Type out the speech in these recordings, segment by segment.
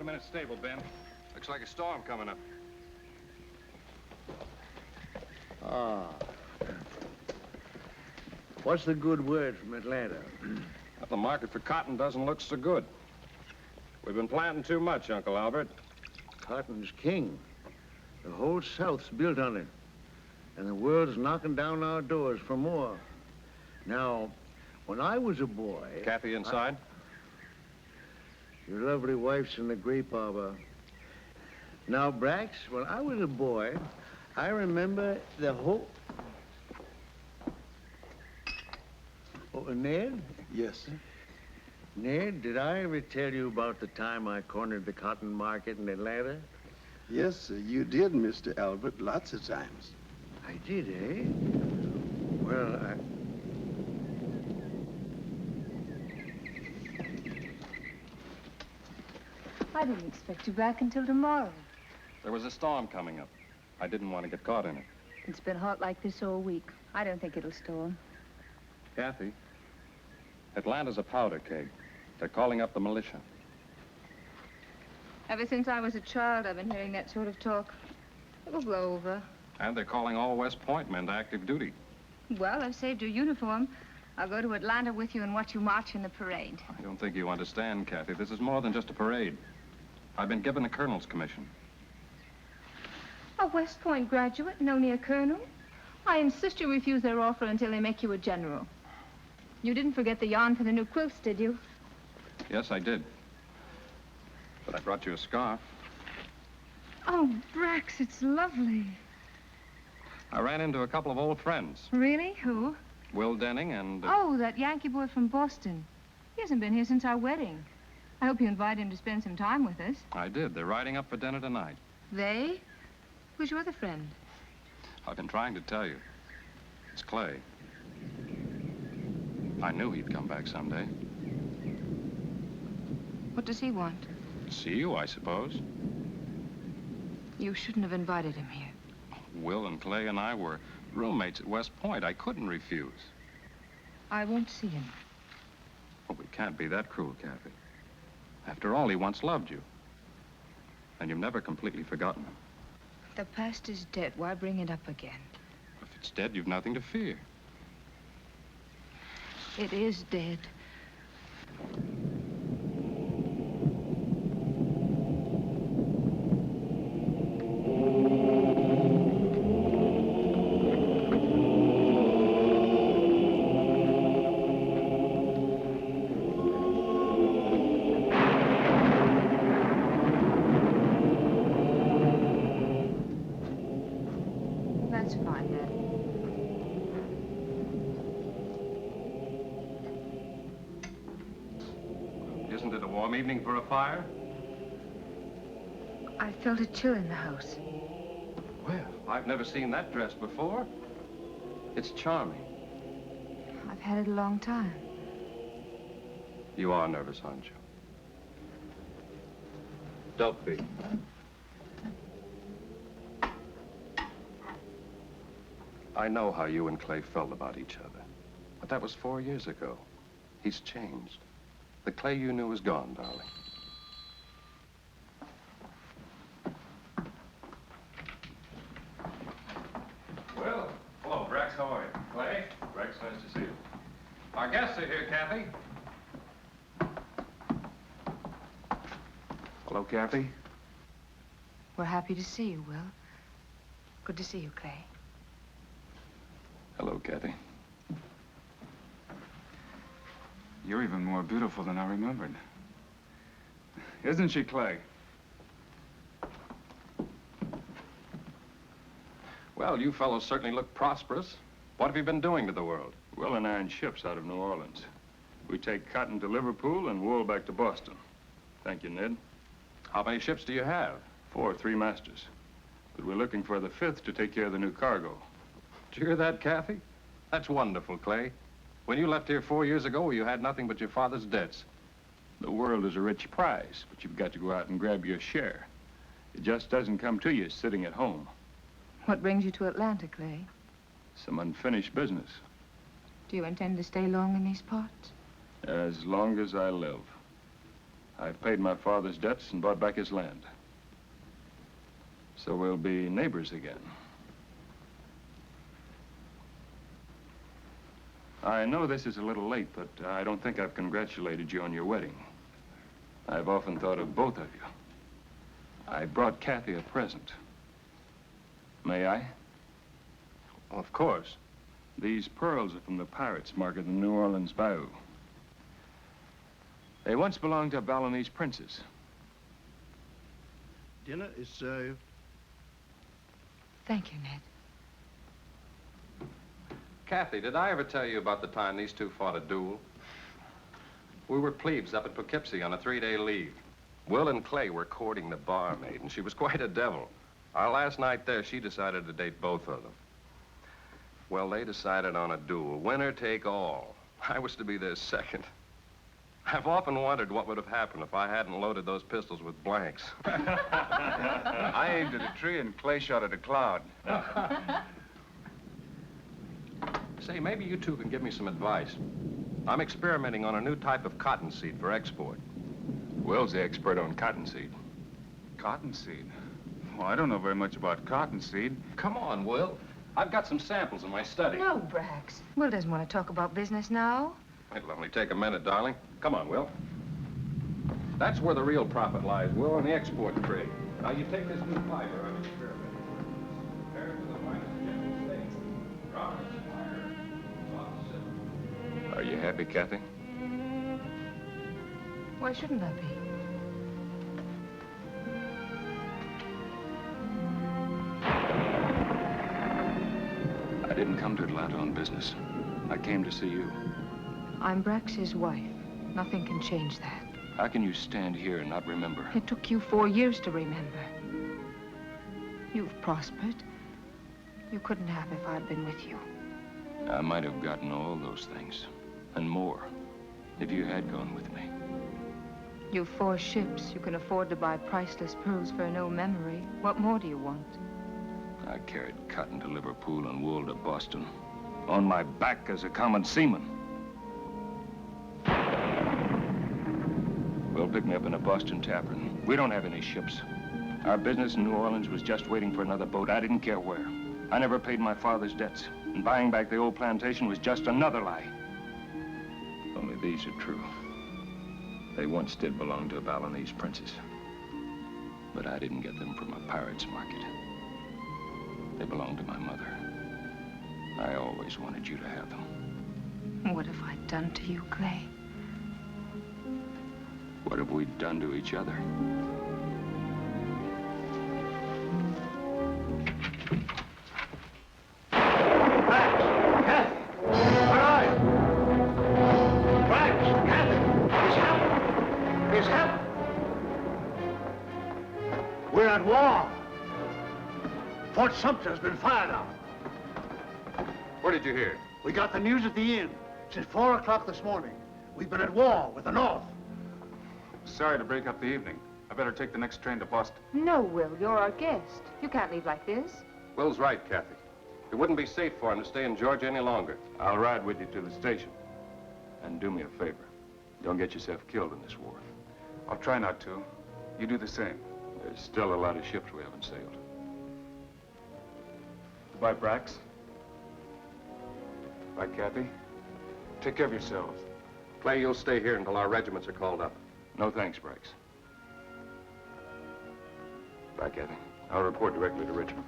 them in a stable, Ben. Looks like a storm coming up. Ah. What's the good word from Atlanta? The market for cotton doesn't look so good. We've been planting too much, Uncle Albert. Cotton's king. The whole South's built on it. And the world's knocking down our doors for more. Now, when I was a boy... Kathy inside? Your lovely wife's in the grape arbor. Now, Brax, when I was a boy, I remember the whole... Oh, Ned? Yes, sir. Ned, did I ever tell you about the time I cornered the cotton market in Atlanta? Yes, sir, you did, Mr. Albert, lots of times. I did, eh? Well, I didn't expect you back until tomorrow. There was a storm coming up. I didn't want to get caught in it. It's been hot like this all week. I don't think it'll storm. Kathy, Atlanta's a powder keg. They're calling up the militia. Ever since I was a child, I've been hearing that sort of talk. It will blow over. And they're calling all West Point men to active duty. Well, I've saved your uniform. I'll go to Atlanta with you and watch you march in the parade. I don't think you understand, Kathy. This is more than just a parade. I've been given a colonel's commission. A West Point graduate, no near colonel? I insist you refuse their offer until they make you a general. You didn't forget the yarn for the new quilts, did you? Yes, I did. But I brought you a scarf. Oh, Brax, it's lovely. I ran into a couple of old friends. Really? Who? Will Denning and... Oh, that Yankee boy from Boston. He hasn't been here since our wedding. I hope you invite him to spend some time with us. I did. They're riding up for dinner tonight. They? Who's your other friend? I've been trying to tell you. It's Clay. I knew he'd come back someday. What does he want? See you, I suppose. You shouldn't have invited him here. Will and Clay and I were roommates at West Point. I couldn't refuse. I won't see him. Well, we can't be that cruel, Kathy. After all, he once loved you. And you've never completely forgotten him. The past is dead. Why bring it up again? If it's dead, you've nothing to fear. It is dead. That's fine, then. Isn't it a warm evening for a fire? I felt a chill in the house. Well, I've never seen that dress before. It's charming. I've had it a long time. You are nervous, aren't you? Don't be. I know how you and Clay felt about each other. But that was 4 years ago. He's changed. The Clay you knew is gone, darling. Well, hello, Brax. How are you? Clay? Brax, nice to see you. Our guests are here, Kathy. Hello, Kathy. We're happy to see you, Will. Good to see you, Clay. Hello, Kathy. You're even more beautiful than I remembered. Isn't she, Clay? Well, you fellows certainly look prosperous. What have you been doing to the world? Will and I in ships out of New Orleans. We take cotton to Liverpool and wool back to Boston. Thank you, Ned. How many ships do you have? 4, 3 masters. But we're looking for the 5th to take care of the new cargo. Did you hear that, Kathy? That's wonderful, Clay. When you left here 4 years ago, you had nothing but your father's debts. The world is a rich prize, but you've got to go out and grab your share. It just doesn't come to you sitting at home. What brings you to Atlanta, Clay? Some unfinished business. Do you intend to stay long in these parts? As long as I live. I've paid my father's debts and bought back his land. So we'll be neighbors again. I know this is a little late, but I don't think I've congratulated you on your wedding. I've often thought of both of you. I brought Kathy a present. May I? Of course. These pearls are from the pirates marking the New Orleans bayou. They once belonged to a Balinese princess. Dinner is served. Thank you, Ned. Kathy, did I ever tell you about the time these two fought a duel? We were plebes up at Poughkeepsie on a 3-day leave. Will and Clay were courting the barmaid, and she was quite a devil. Our last night there, she decided to date both of them. Well, they decided on a duel, winner take all. I was to be their second. I've often wondered what would have happened if I hadn't loaded those pistols with blanks. I aimed at a tree and Clay shot at a cloud. Say, maybe you two can give me some advice. I'm experimenting on a new type of cottonseed for export. Will's the expert on cottonseed. Cottonseed? Well, I don't know very much about cottonseed. Come on, Will. I've got some samples in my study. No, Brax. Will doesn't want to talk about business now. It'll only take a minute, darling. Come on, Will. That's where the real profit lies, Will, in the export trade. Now, you take this new fiber I'm experimenting with. Compare it to the finest United States. Roberts, wire, soft silk. Are you happy, Kathy? Why shouldn't I be? I didn't come to Atlanta on business. I came to see you. I'm Brax's wife. Nothing can change that. How can you stand here and not remember? It took you 4 years to remember. You've prospered. You couldn't have if I'd been with you. I might have gotten all those things, and more, if you had gone with me. You've 4 ships. You can afford to buy priceless pearls for no memory. What more do you want? I carried cotton to Liverpool and wool to Boston, on my back as a common seaman. Will picked me up in a Boston tavern. We don't have any ships. Our business in New Orleans was just waiting for another boat. I didn't care where. I never paid my father's debts, and buying back the old plantation was just another lie. Only these are true. They once did belong to a Balinese princess, but I didn't get them from a pirate's market. They belonged to my mother. I always wanted you to have them. What have I done to you, Clay? What have we done to each other? We're at war. Fort Sumter's been fired on. Where did you hear? We got the news at the inn. Since 4 o'clock this morning, we've been at war with the North. Sorry to break up the evening. I better take the next train to Boston. No, Will. You're our guest. You can't leave like this. Will's right, Kathy. It wouldn't be safe for him to stay in Georgia any longer. I'll ride with you to the station. And do me a favor. Don't get yourself killed in this war. I'll try not to. You do the same. There's still a lot of ships we haven't sailed. Goodbye, Brax. Bye, Kathy. Take care of yourselves. Clay, you'll stay here until our regiments are called up. No thanks, Brax. Bye, Kathy. I'll report directly to Richmond.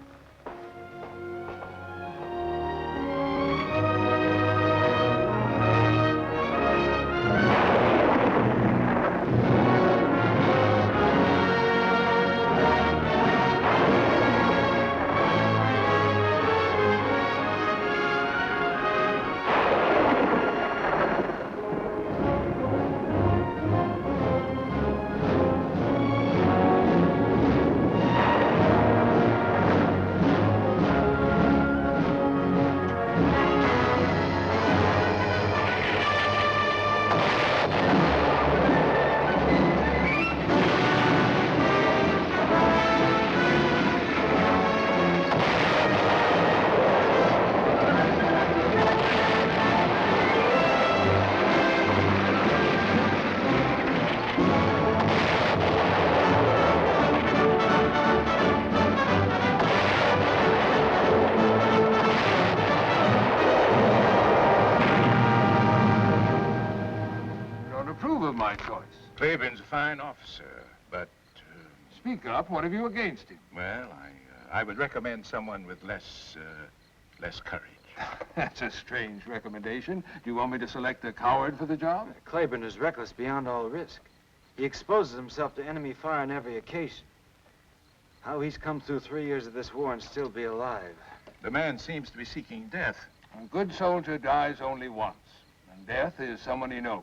of my choice. Claiborne's a fine officer, but, Speak up. What have you against him? well, I would recommend someone with less courage. That's a strange recommendation. Do you want me to select a coward for the job? Claiborne is reckless beyond all risk. He exposes himself to enemy fire on every occasion. How he's come through 3 years of this war and still be alive. The man seems to be seeking death. A good soldier dies only once, and death is someone he knows.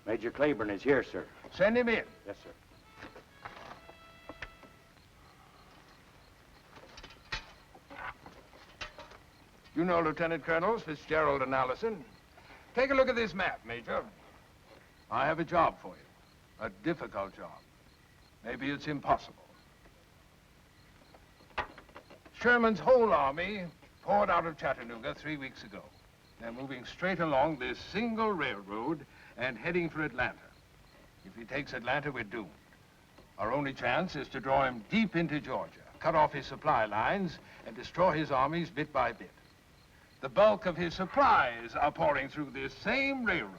Major Claiborne is here, sir. Send him in. Yes, sir. You know Lieutenant Colonels Fitzgerald and Allison. Take a look at this map, Major. I have a job for you. A difficult job. Maybe it's impossible. Sherman's whole army poured out of Chattanooga 3 weeks ago. They're moving straight along this single railroad and heading for Atlanta. If he takes Atlanta, we're doomed. Our only chance is to draw him deep into Georgia, cut off his supply lines, and destroy his armies bit by bit. The bulk of his supplies are pouring through this same railroad.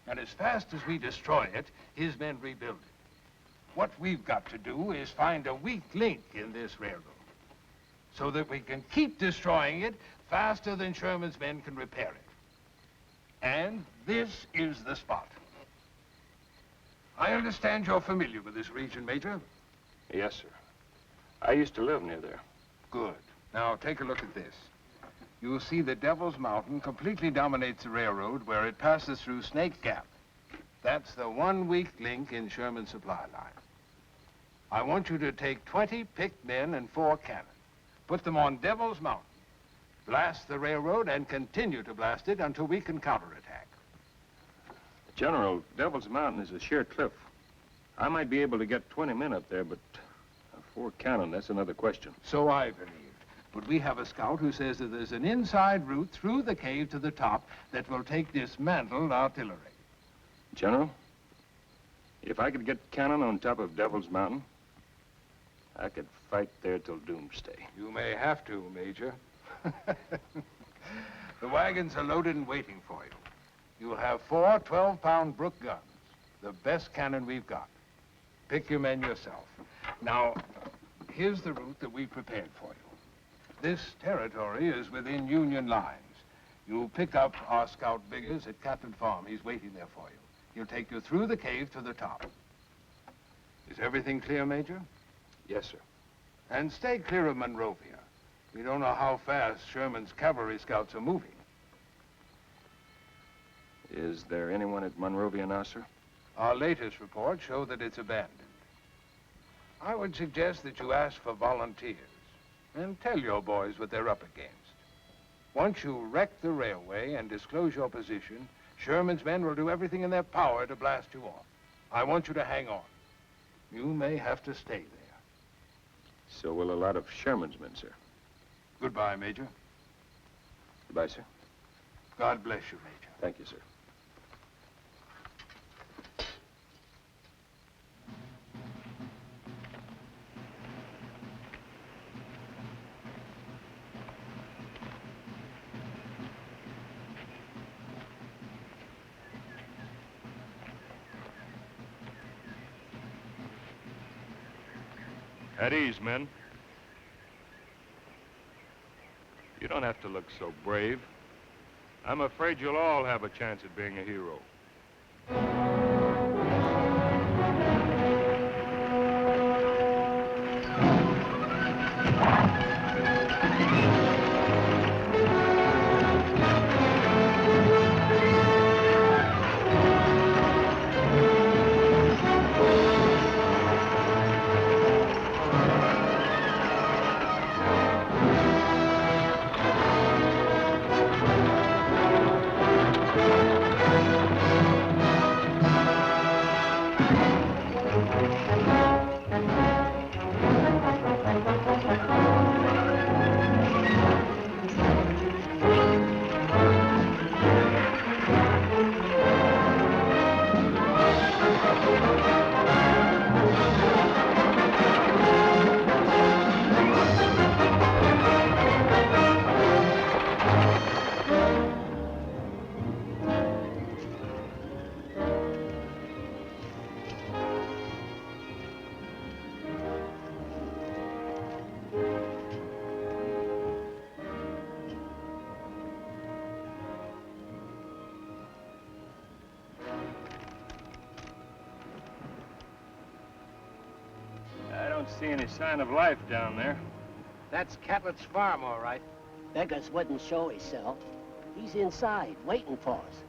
And as fast as we destroy it, his men rebuild it. What we've got to do is find a weak link in this railroad so that we can keep destroying it faster than Sherman's men can repair it. And this is the spot. I understand you're familiar with this region, Major. Yes, sir. I used to live near there. Good. Now, take a look at this. You'll see that Devil's Mountain completely dominates the railroad where it passes through Snake Gap. That's the one weak link in Sherman's supply line. I want you to take 20 picked men and 4 cannon. Put them on Devil's Mountain. Blast the railroad and continue to blast it until we can counterattack. General, Devil's Mountain is a sheer cliff. I might be able to get 20 men up there, but 4 cannon, that's another question. So I believed. But we have a scout who says that there's an inside route through the cave to the top that will take dismantled artillery. General, if I could get cannon on top of Devil's Mountain, I could fight there till doomsday. You may have to, Major. The wagons are loaded and waiting for you. You'll have 4 12-pound Brook guns, the best cannon we've got. Pick your men yourself. Now, here's the route that we prepared for you. This territory is within Union lines. You'll pick up our scout Biggers at Captain Farm. He's waiting there for you. He'll take you through the cave to the top. Is everything clear, Major? Yes, sir. And stay clear of Monrovia. We don't know how fast Sherman's cavalry scouts are moving. Is there anyone at Monrovia now, sir? Our latest reports show that it's abandoned. I would suggest that you ask for volunteers and tell your boys what they're up against. Once you wreck the railway and disclose your position, Sherman's men will do everything in their power to blast you off. I want you to hang on. You may have to stay there. So will a lot of Sherman's men, sir. Goodbye, Major. Goodbye, sir. God bless you, Major. Thank you, sir. At ease, men. You don't have to look so brave. I'm afraid you'll all have a chance at being a hero. see any sign of life down there. That's Catlett's farm, all right. Beggars wouldn't show himself. He's inside, waiting for us.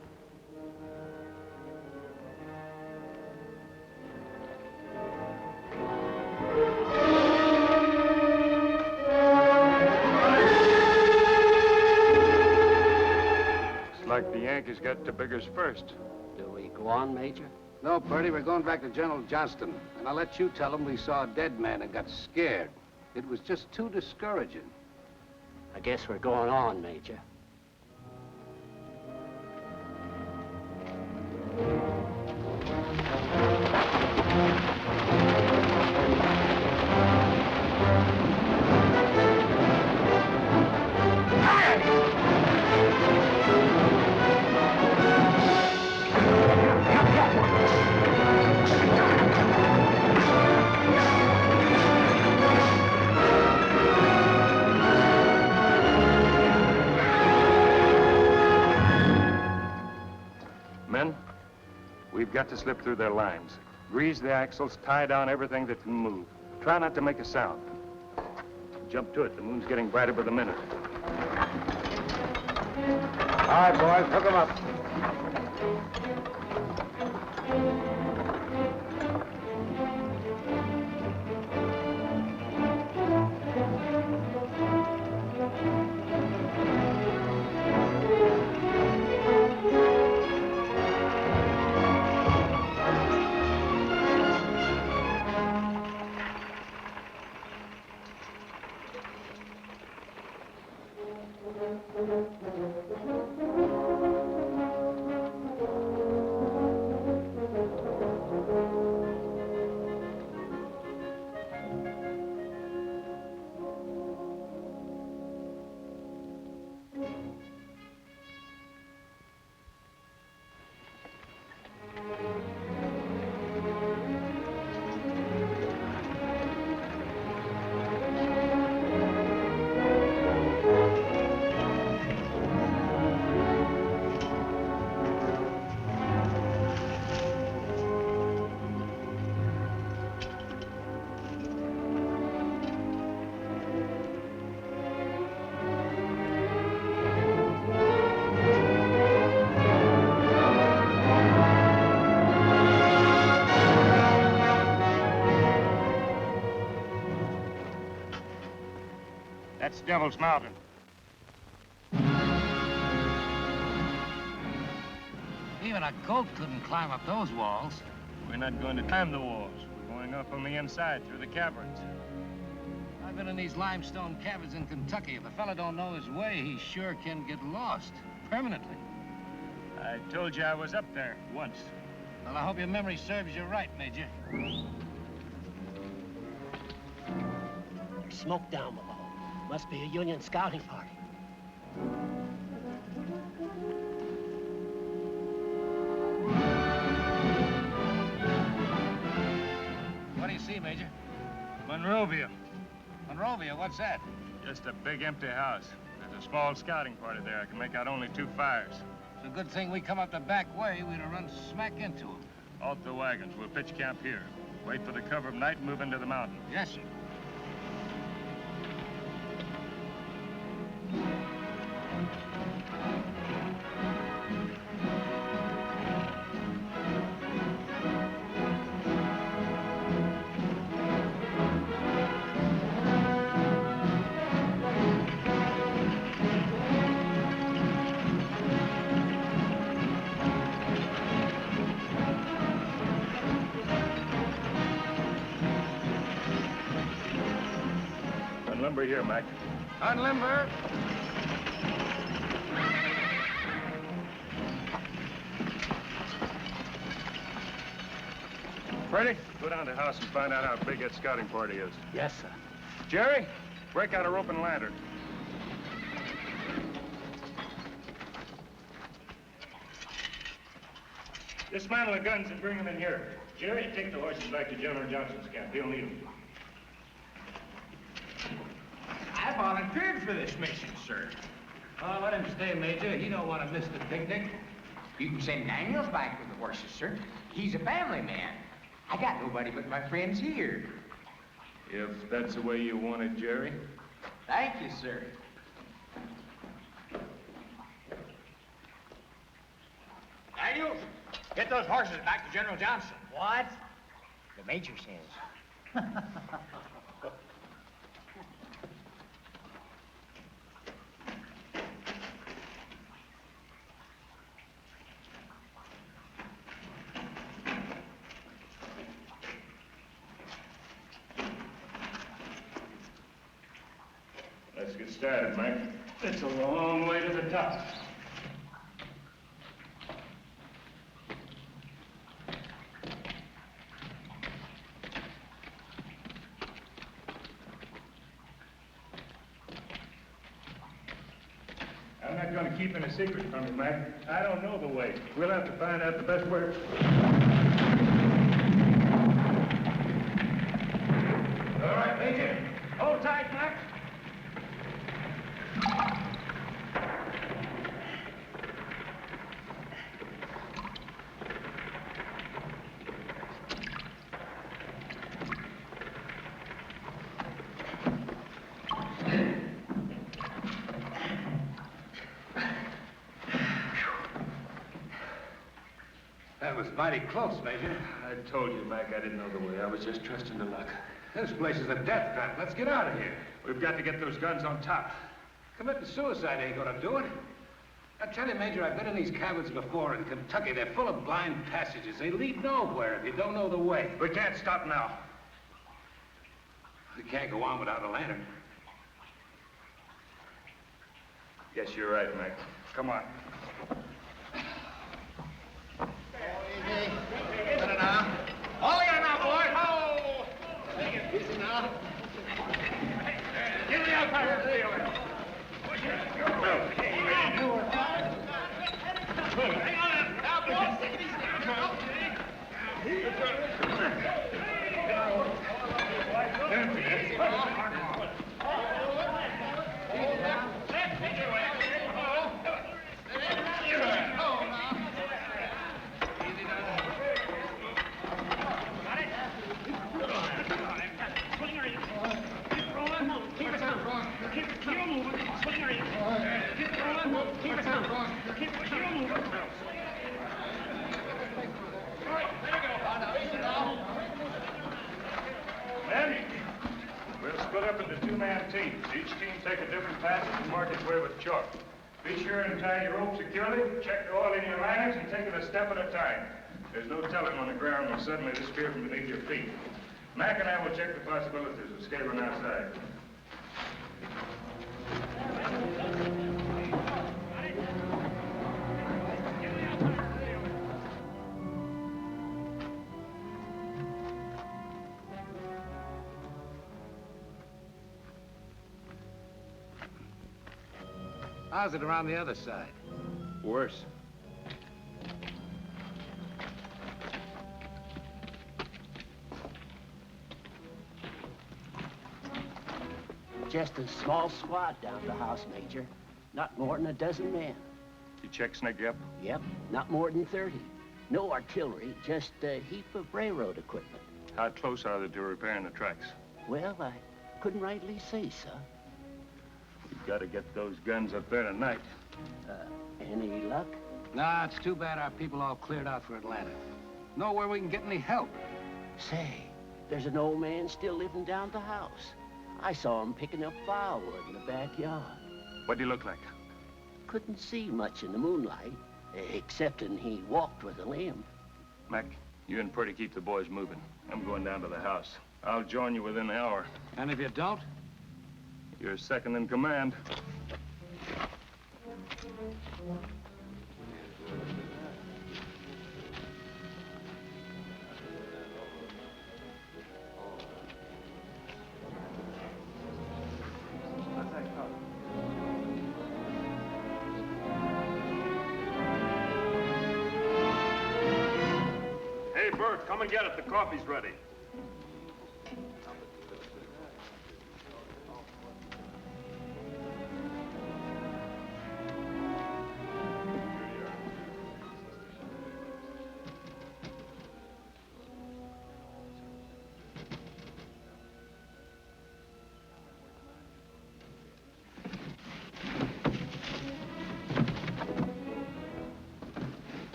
Looks like the Yankees got to Biggers first. Do we go on, Major? No, Purdy, we're going back to General Johnston. And I'll let you tell him we saw a dead man and got scared. It was just too discouraging. I guess we're going on, Major. Men, we've got to slip through their lines. Grease the axles, tie down everything that can move. Try not to make a sound. Jump to it. The moon's getting brighter by the minute. All right, boys, hook 'em up. That's Devil's Mountain. Even a goat couldn't climb up those walls. We're not going to climb the walls. We're going up on the inside through the caverns. I've been in these limestone caverns in Kentucky. If a fella don't know his way, he sure can get lost. Permanently. I told you I was up there once. Well, I hope your memory serves you right, Major. There's smoke down below. Must be a Union scouting party. What do you see, Major? Monrovia. Monrovia, what's that? Just a big empty house. There's a small scouting party there. I can make out only 2 fires. It's a good thing we come up the back way. We'd have run smack into them. Halt the wagons. We'll pitch camp here. Wait for the cover of night and move into the mountain. Yes, sir. Unlimber here, Mac. Unlimber. Freddie, go down to the house and find out how big that scouting party is. Yes, sir. Jerry, break out a rope and lantern. Dismantle the guns and bring them in here. Jerry, take the horses back to General Johnston's camp. He'll need them. I volunteered for this mission, sir. Oh, let him stay, Major. He don't want to miss the picnic. You can send Daniels back with the horses, sir. He's a family man. I got nobody but my friends here. If that's the way you want it, Jerry. Thank you, sir. Daniels, get those horses back to General Johnson. What? The Major says. Let's get started, Mike. It's a long way to the top. I'm not going to keep any secret from you, Mike. I don't know the way. We'll have to find out the best way. All right, Major. Hold tight, Mike. That was mighty close, Major. I told you, Mike, I didn't know the way. I was just trusting to luck. This place is a death trap. Let's get out of here. We've got to get those guns on top. Committing suicide ain't gonna do it. I tell you, Major, I've been in these cabins before in Kentucky. They're full of blind passages. They lead nowhere if you don't know the way. We can't stop now. We can't go on without a lantern. Guess you're right, Mike. Come on. All in now, boy. Oh! Take it easy now. Give me up, Hang on now, boys. Take it easy Men, we'll split up into two-man teams. Each team take a different passage and mark its way with chalk. Be sure and tie your rope securely, check the oil in your liners, and take it a step at a time. There's no telling when the ground will suddenly disappear from beneath your feet. Mac and I will check the possibilities of scaling outside. How's it around the other side? Worse. Just a small squad down the house, Major. Not more than a dozen men. You check Snake up? Yep, not more than 30. No artillery, just a heap of railroad equipment. How close are they to repairing the tracks? Well, I couldn't rightly say, sir. We've got to get those guns up there tonight. Any luck? Nah, it's too bad our people all cleared out for Atlanta. Nowhere we can get any help. Say, there's an old man still living down the house. I saw him picking up firewood in the backyard. What do you look like? Couldn't see much in the moonlight, excepting he walked with a limp. Mac, you and Purdy keep the boys moving. I'm going down to the house. I'll join you within an hour. And if you don't? You're second in command. Hey, Bert, come and get it. The coffee's ready.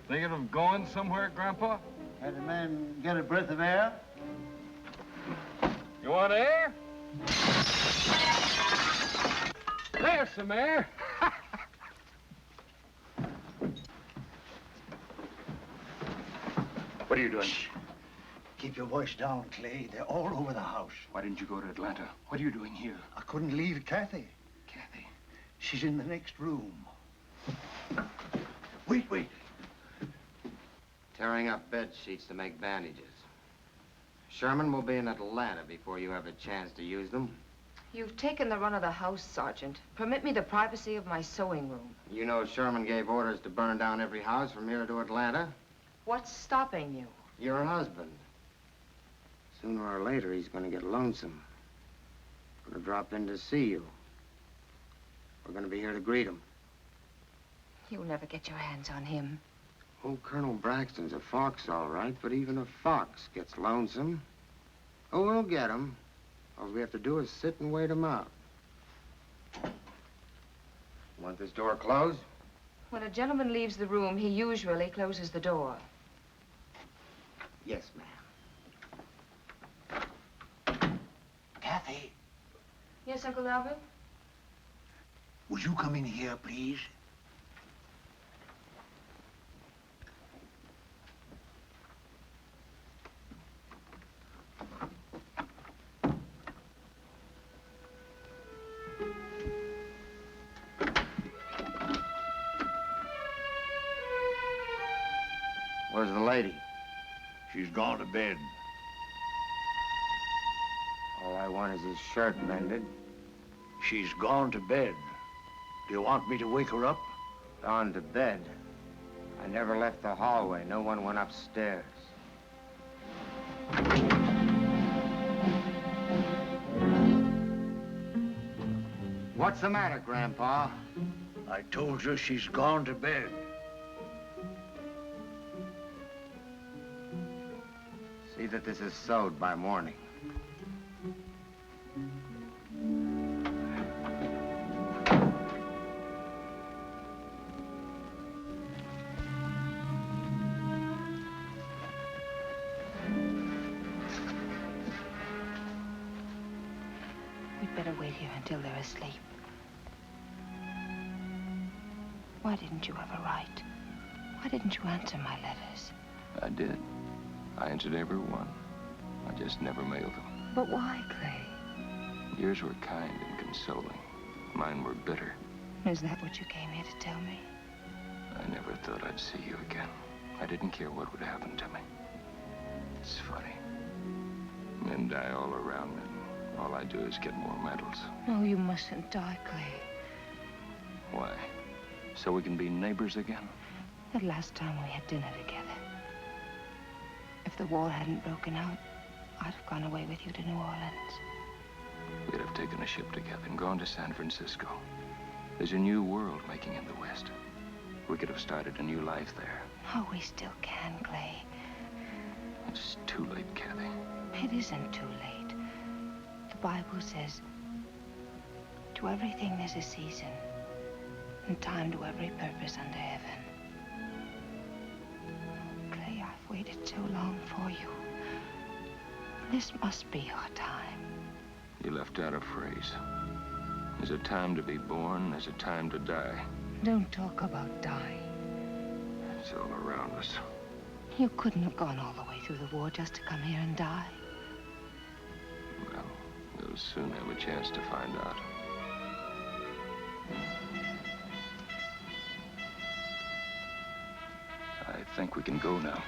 Thinking of going somewhere, Grandpa? Had a man get a breath of air? You want air? There's some air. What are you doing? Shh. Keep your voice down, Clay. They're all over the house. Why didn't you go to Atlanta? What are you doing here? I couldn't leave Kathy. Kathy. She's in the next room. Wait. Tearing up bed sheets to make bandages. Sherman will be in Atlanta before you have a chance to use them. You've taken the run of the house, Sergeant. Permit me the privacy of my sewing room. You know Sherman gave orders to burn down every house from here to Atlanta. What's stopping you? Your husband. Sooner or later, he's going to get lonesome. Going to drop in to see you. We're going to be here to greet him. You'll never get your hands on him. Oh, Colonel Braxton's a fox, all right, but even a fox gets lonesome. Oh, we'll get him. All we have to do is sit and wait him out. Want this door closed? When a gentleman leaves the room, he usually closes the door. Yes, ma'am. Kathy, Yes, Uncle Albert? would you come in here, please? Where's the lady? She's gone to bed. All I want is his shirt mended. She's gone to bed. Do you want me to wake her up? Gone to bed. I never left the hallway. No one went upstairs. What's the matter, Grandpa? I told you she's gone to bed. See that this is sewed by morning. We'd better wait here until they're asleep. Why didn't you ever write? Why didn't you answer my letters? I did. I answered every one. I just never mailed them. But why, Clay? Yours were kind and consoling. Mine were bitter. Is that what you came here to tell me? I never thought I'd see you again. I didn't care what would happen to me. It's funny. Men die all around me. And all I do is get more medals. No, you mustn't die, Clay. Why? So we can be neighbors again? The last time we had dinner together. If the war hadn't broken out, I'd have gone away with you to New Orleans. We'd have taken a ship together and gone to San Francisco. There's a new world making in the West. We could have started a new life there. Oh, we still can, Clay. It's too late, Kathy. It isn't too late. The Bible says, to everything there's a season, and time to every purpose under heaven. Clay, I've waited so long for you. This must be our time. You left out a phrase. There's a time to be born, there's a time to die. Don't talk about dying. It's all around us. You couldn't have gone all the way through the war just to come here and die. Well, we'll soon have a chance to find out. I think we can go now.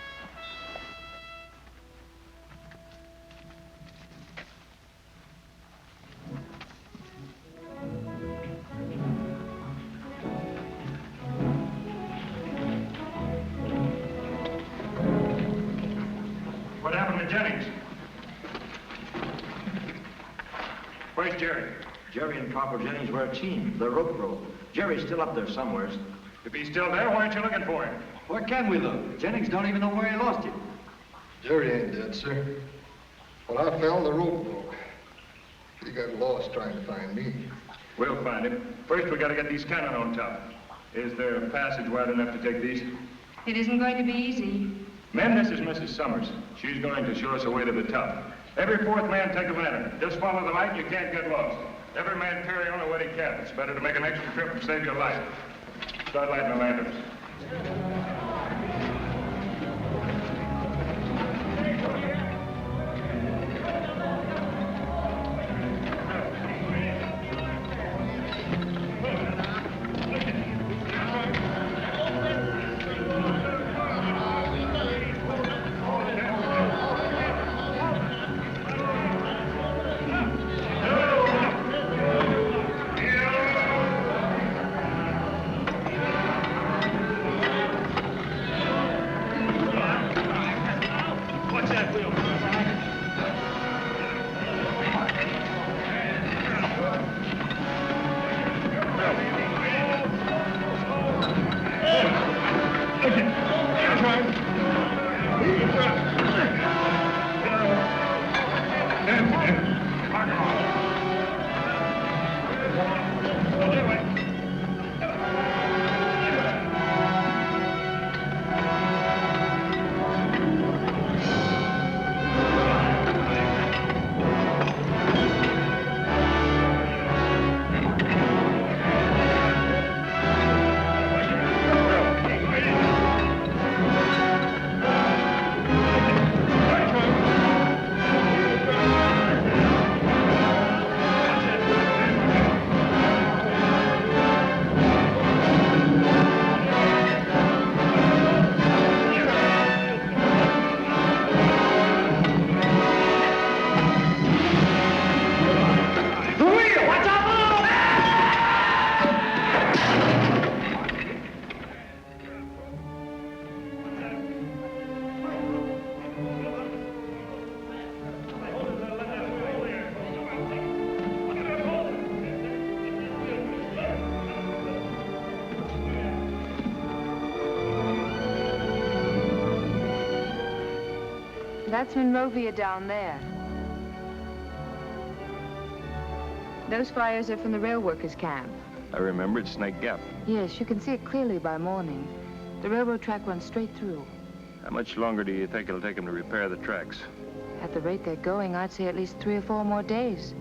What happened to Jennings? Where's Jerry? Jerry and Corporal Jennings were a team. The rope broke. Jerry's still up there somewheres. If he's still there, why aren't you looking for him? Where can we look? Jennings don't even know where he lost it. Jerry ain't dead, sir. When I fell, the rope broke. He got lost trying to find me. We'll find him. First, we gotta get these cannon on top. Is there a passage wide enough to take these? It isn't going to be easy. Men, this is Mrs. Summers. She's going to show us a way to the top. Every fourth man take a lantern. Just follow the light and you can't get lost. Every man carry on a wetty cap. It's better to make an extra trip and save your life. Start lighting the lanterns. That's Monrovia down there. Those fires are from the rail workers' camp. I remember it's Snake Gap. Yes, you can see it clearly by morning. The railroad track runs straight through. How much longer do you think it'll take them to repair the tracks? At the rate they're going, I'd say at least 3 or 4 more days.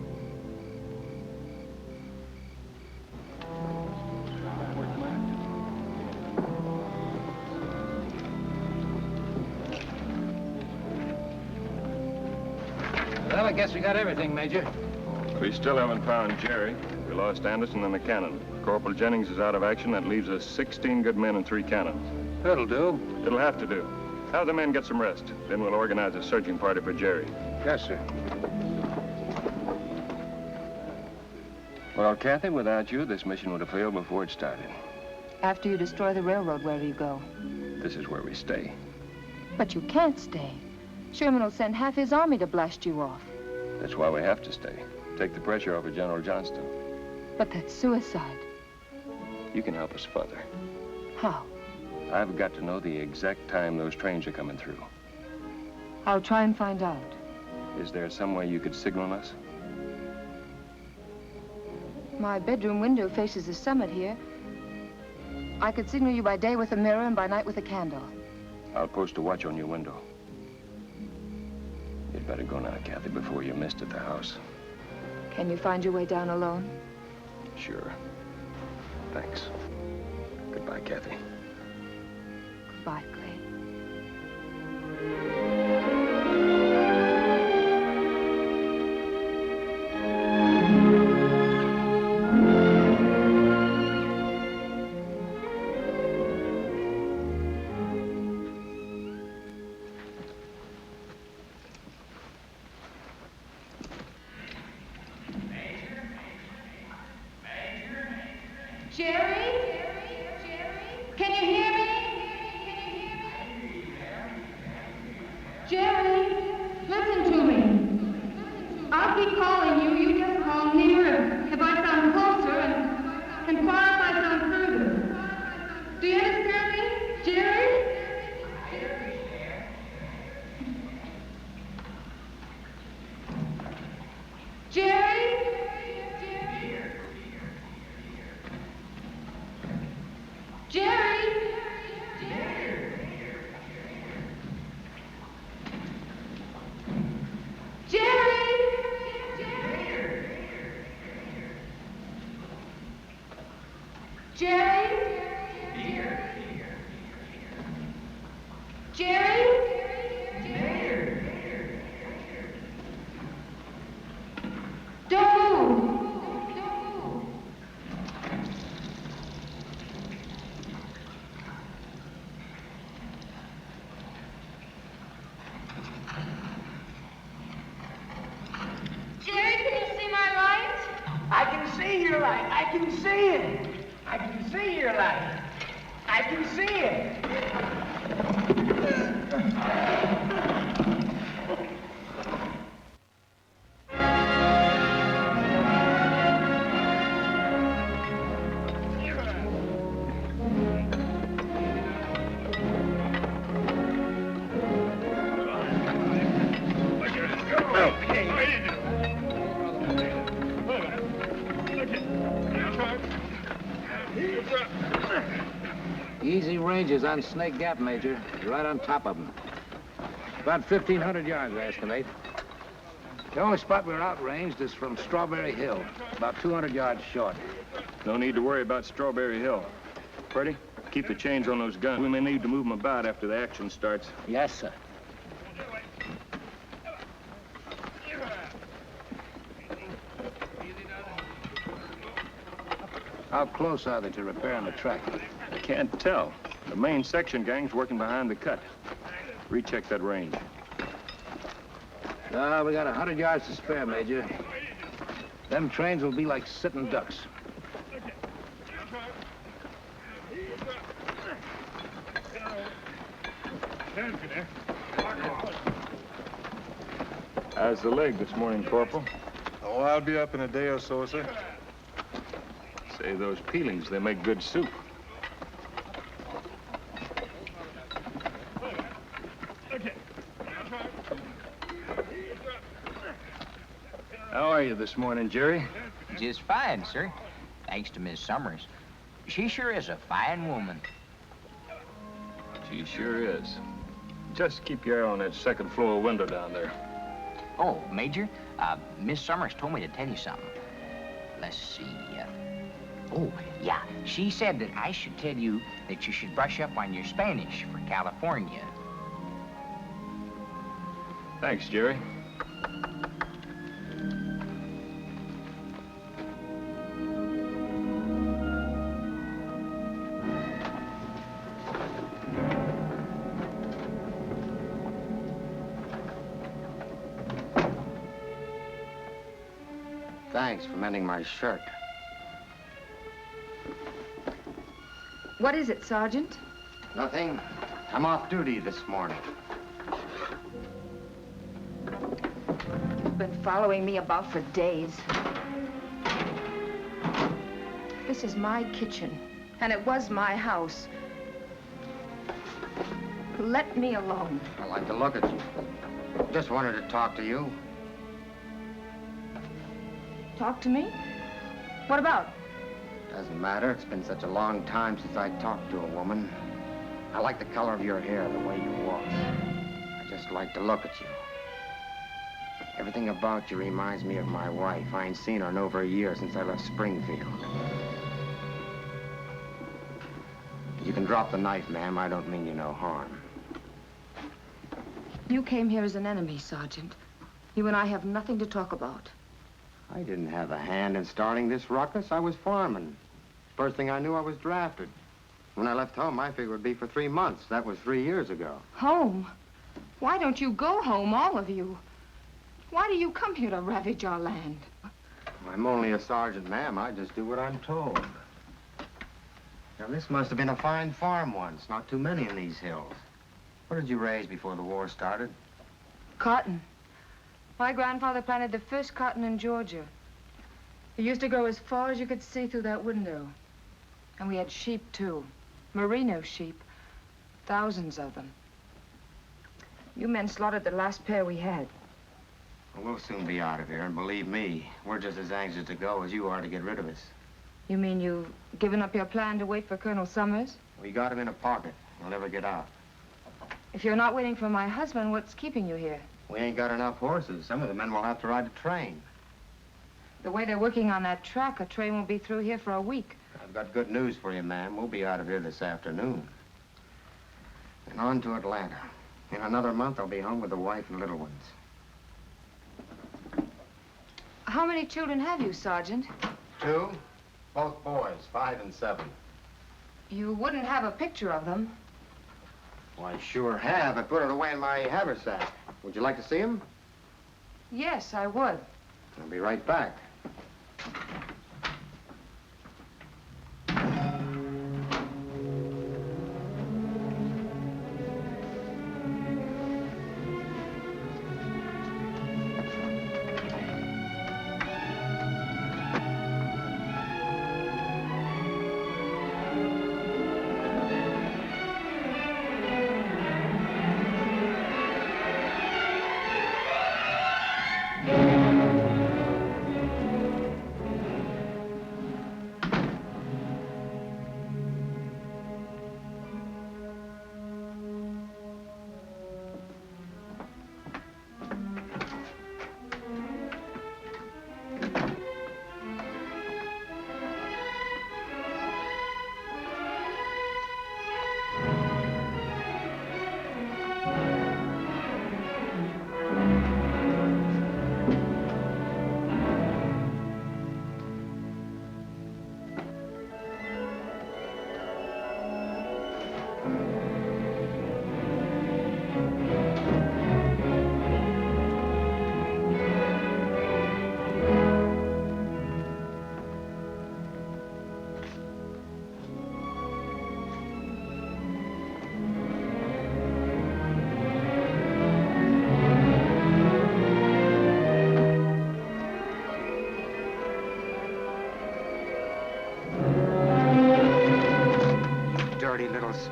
Well, I guess we got everything, Major. We still haven't found Jerry. We lost Anderson and the cannon. Corporal Jennings is out of action. That leaves us 16 good men and 3 cannons. That'll do. It'll have to do. Have the men get some rest. Then we'll organize a searching party for Jerry. Yes, sir. Well, Kathy, without you, this mission would have failed before it started. After you destroy the railroad, where do you go? This is where we stay. But you can't stay. Sherman will send half his army to blast you off. That's why we have to stay. Take the pressure off of General Johnston. But that's suicide. You can help us further. How? I've got to know the exact time those trains are coming through. I'll try and find out. Is there some way you could signal us? My bedroom window faces the summit here. I could signal you by day with a mirror and by night with a candle. I'll post a watch on your window. You'd better go now, Kathy, before you're missed at the house. Can you find your way down alone? Sure. Thanks. Goodbye, Kathy. Goodbye, Clay. Jerry? Can you hear me? Jerry? Don't move. Jerry, can you see my light? I can see your light. I can see it. I can see your light. I can see it. Easy ranges on Snake Gap, Major. You're right on top of them. About 1,500 yards, I estimate. The only spot we're outranged is from Strawberry Hill, about 200 yards short. No need to worry about Strawberry Hill. Freddie, keep the chains on those guns. We may need to move them about after the action starts. Yes, sir. How close are they to repairing the track? I can't tell. The main section gang's working behind the cut. Recheck that range. We got 100 yards to spare, Major. Them trains will be like sitting ducks. How's the leg this morning, Corporal? Oh, I'll be up in a day or so, sir. Say, those peelings, they make good soup. How are you this morning, Jerry? Just fine, sir. Thanks to Miss Summers. She sure is a fine woman. She sure is. Just keep your eye on that second floor window down there. Oh, Major, Miss Summers told me to tell you something. Let's see. Oh, yeah. She said that I should tell you that you should brush up on your Spanish for California. Thanks, Jerry. Thanks for mending my shirt. What is it, Sergeant? Nothing. I'm off duty this morning. You've been following me about for days. This is my kitchen, and it was my house. Let me alone. I like to look at you. Just wanted to talk to you. Talk to me? What about? Doesn't matter. It's been such a long time since I talked to a woman. I like the color of your hair, the way you walk. I just like to look at you. Everything about you reminds me of my wife. I ain't seen her in over a year since I left Springfield. You can drop the knife, ma'am. I don't mean you no harm. You came here as an enemy, Sergeant. You and I have nothing to talk about. I didn't have a hand in starting this ruckus. I was farming. First thing I knew, I was drafted. When I left home, I figured it'd be for 3 months. That was 3 years ago. Home? Why don't you go home, all of you? Why do you come here to ravage our land? I'm only a sergeant, ma'am. I just do what I'm told. Now, this must have been a fine farm once. Not too many in these hills. What did you raise before the war started? Cotton. My grandfather planted the first cotton in Georgia. It used to grow as far as you could see through that window. And we had sheep, too. Merino sheep. Thousands of them. You men slaughtered the last pair we had. Well, we'll soon be out of here, and believe me, we're just as anxious to go as you are to get rid of us. You mean you've given up your plan to wait for Colonel Summers? We got him in a pocket. He'll never get out. If you're not waiting for my husband, what's keeping you here? We ain't got enough horses. Some of the men will have to ride the train. The way they're working on that track, a train won't be through here for a week. I've got good news for you, ma'am. We'll be out of here this afternoon. And On to Atlanta. In another month, I'll be home with the wife and little ones. How many children have you, Sergeant? 2, both boys, 5 and 7. You wouldn't have a picture of them. Well, I sure have. I put it away in my haversack. Would you like to see them? Yes, I would. I'll be right back.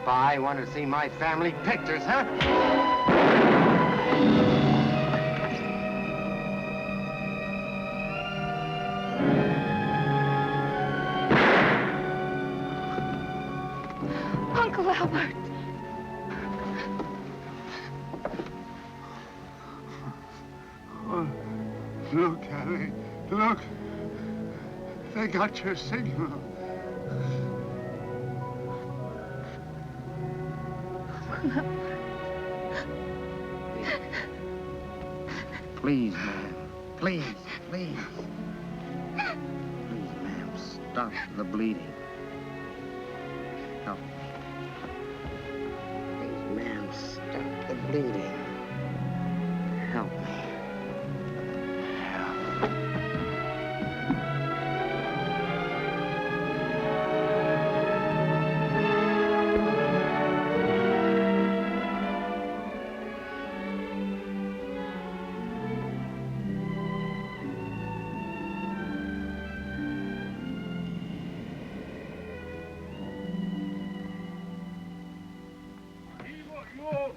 Spy, want to see my family pictures, huh? Uncle Albert. Oh, look, Harry, look. They got your signal. Please, ma'am. Please, please. Please, ma'am, stop the bleeding. Help me. Please, ma'am, stop the bleeding. Help me.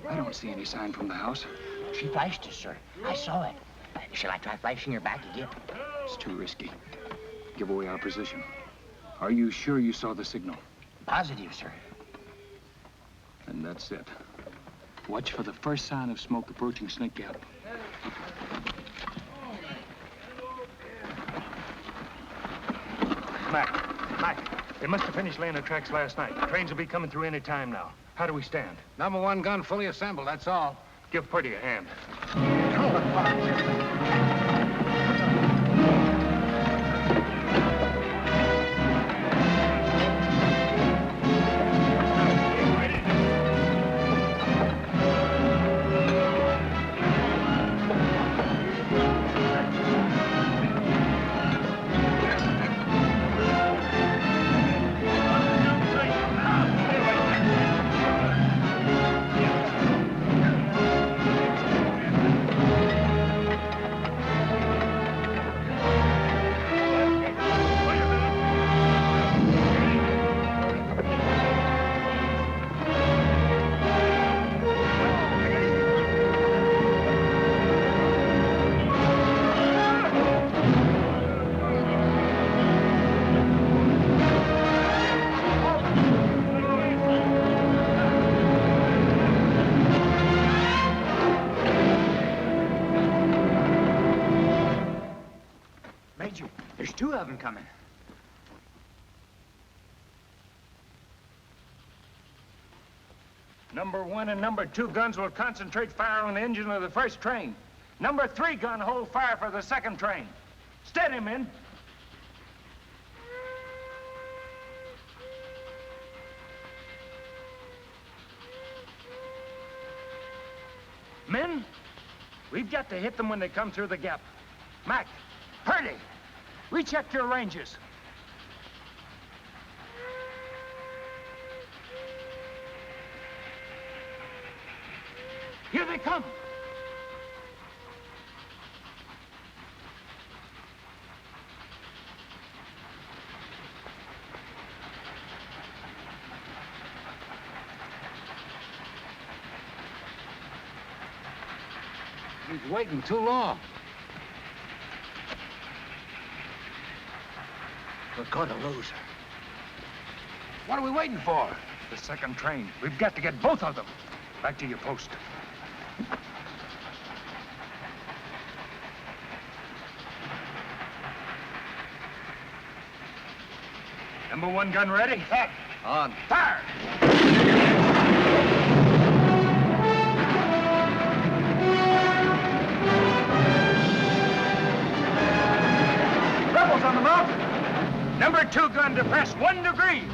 I don't see any sign from the house. She flashed us, sir. I saw it. Shall I try flashing her back again? It's too risky. Give away our position. Are you sure you saw the signal? Positive, sir. And that's it. Watch for the first sign of smoke approaching Snake Gap. Mac, they must have finished laying the tracks last night. The trains will be coming through any time now. How do we stand? #1 gun fully assembled, that's all. Give Purdy a hand. Major, there's 2 of them coming. Number 1 and number 2 guns will concentrate fire on the engine of the first train. Number 3 gun hold fire for the second train. Steady, men. Men, we've got to hit them when they come through the gap. Mac, Purdy, recheck your ranges. Here they come. He's waiting too long. We're gonna lose her. What are we waiting for? The second train. We've got to get both of them. Back to your post. Number 1 gun ready? Set. On. Fire! Rebels on the mountain. Number 2 gun depressed 1 degree.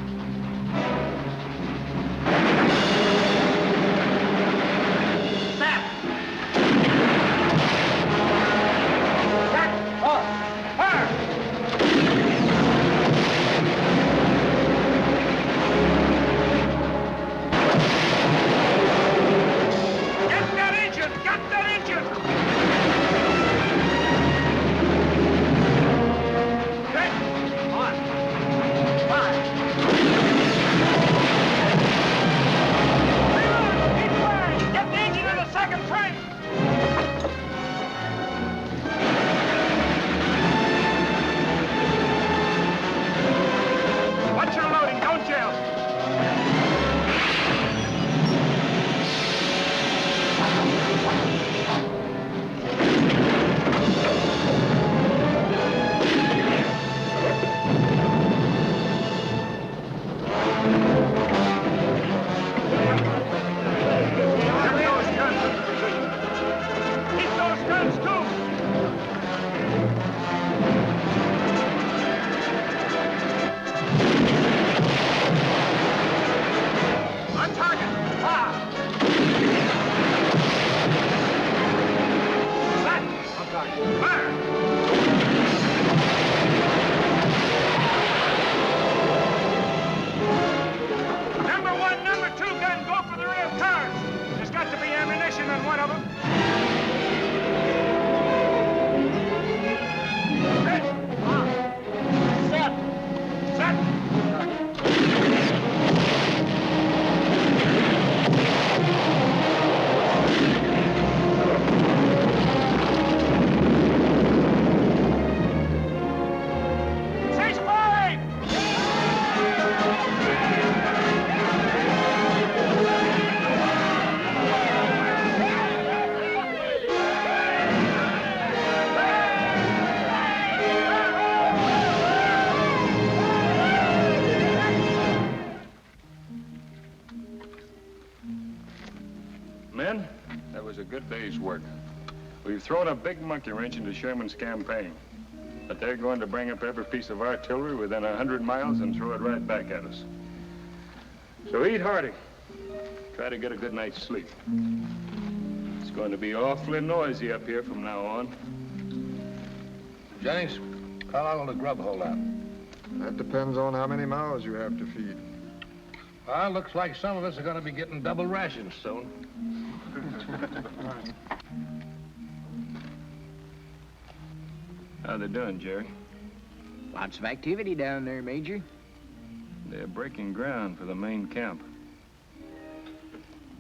Men, that was a good day's work. We've thrown a big monkey wrench into Sherman's campaign. But they're going to bring up every piece of artillery within 100 miles and throw it right back at us. So eat hearty. Try to get a good night's sleep. It's going to be awfully noisy up here from now on. Jennings, how long will the grub hold out? That depends on how many mouths you have to feed. Well, looks like some of us are going to be getting double rations soon. How they doing, Jerry? Lots of activity down there, Major. They're breaking ground for the main camp.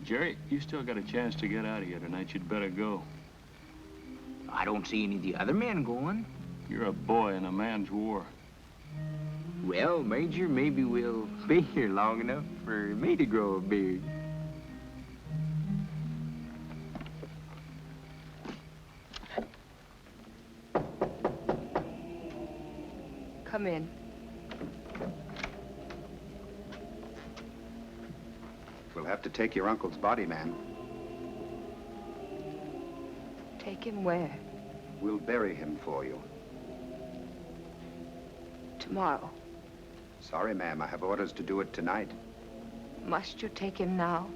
Jerry, you still got a chance to get out of here tonight. You'd better go. I don't see any of the other men going. You're a boy in a man's war. Well, Major, maybe we'll be here long enough for me to grow a beard. Come in. We'll have to take your uncle's body, ma'am. Take him where? We'll bury him for you. Tomorrow. Sorry, ma'am. I have orders to do it tonight. Must you take him now?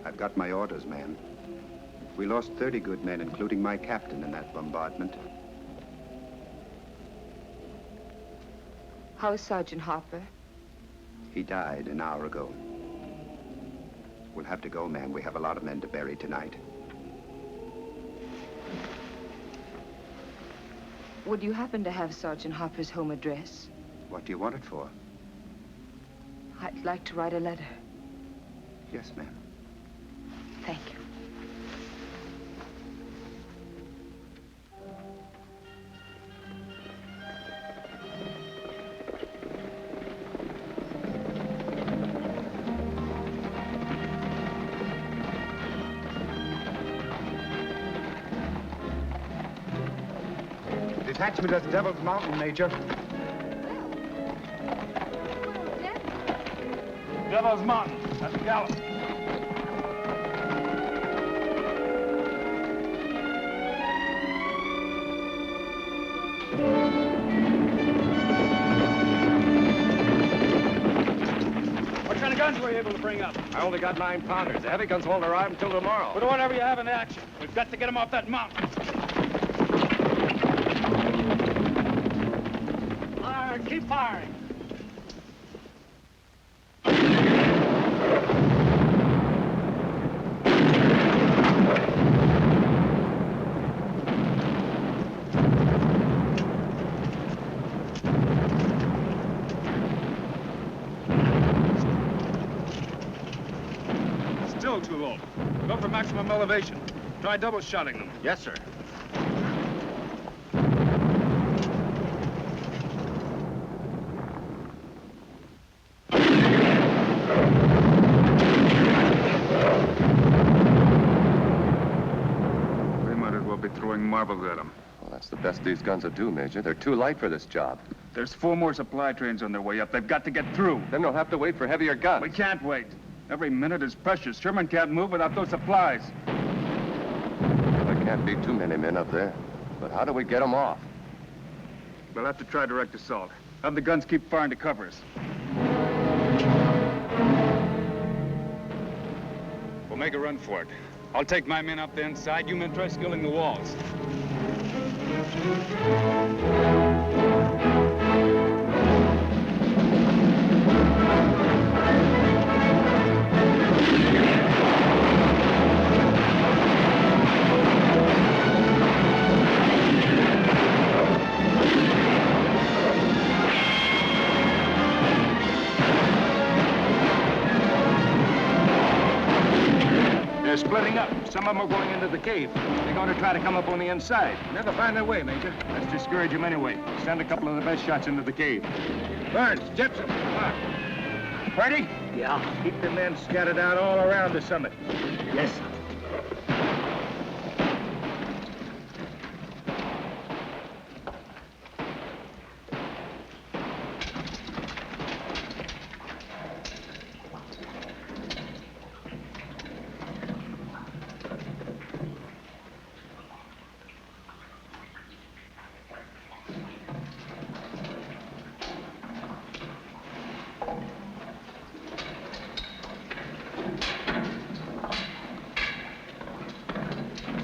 I've got my orders, ma'am. We lost 30 good men, including my captain, in that bombardment. How's Sergeant Harper? He died an hour ago. We'll have to go, ma'am. We have a lot of men to bury tonight. Would you happen to have Sergeant Harper's home address? What do you want it for? I'd like to write a letter. Yes, ma'am. Thank you. Detachment at Devil's Mountain, Major. Devil's Mountain. That's Gallup. What kind of guns were you able to bring up? I only got 9-pounders. The heavy guns won't arrive until tomorrow. Put whatever you have in action. We've got to get them off that mountain. Fire, keep firing. Still too low. Go for maximum elevation. Try double shotting them. Yes, sir. We might as well be throwing marbles at them. Well, that's the best these guns will do, Major. They're too light for this job. There's 4 more supply trains on their way up. They've got to get through. Then they'll have to wait for heavier guns. We can't wait. Every minute is precious. Sherman can't move without those supplies. There can't be too many men up there. But how do we get them off? We'll have to try direct assault. Have the guns keep firing to cover us. We'll make a run for it. I'll take my men up the inside. You men try scaling the walls. They're splitting up. Some of them are going into the cave. They're going to try to come up on the inside. Never find their way, Major. Let's discourage them anyway. Send a couple of the best shots into the cave. Burns, Jepson, come on. Ready? Yeah. Keep the men scattered out all around the summit. Yes, sir.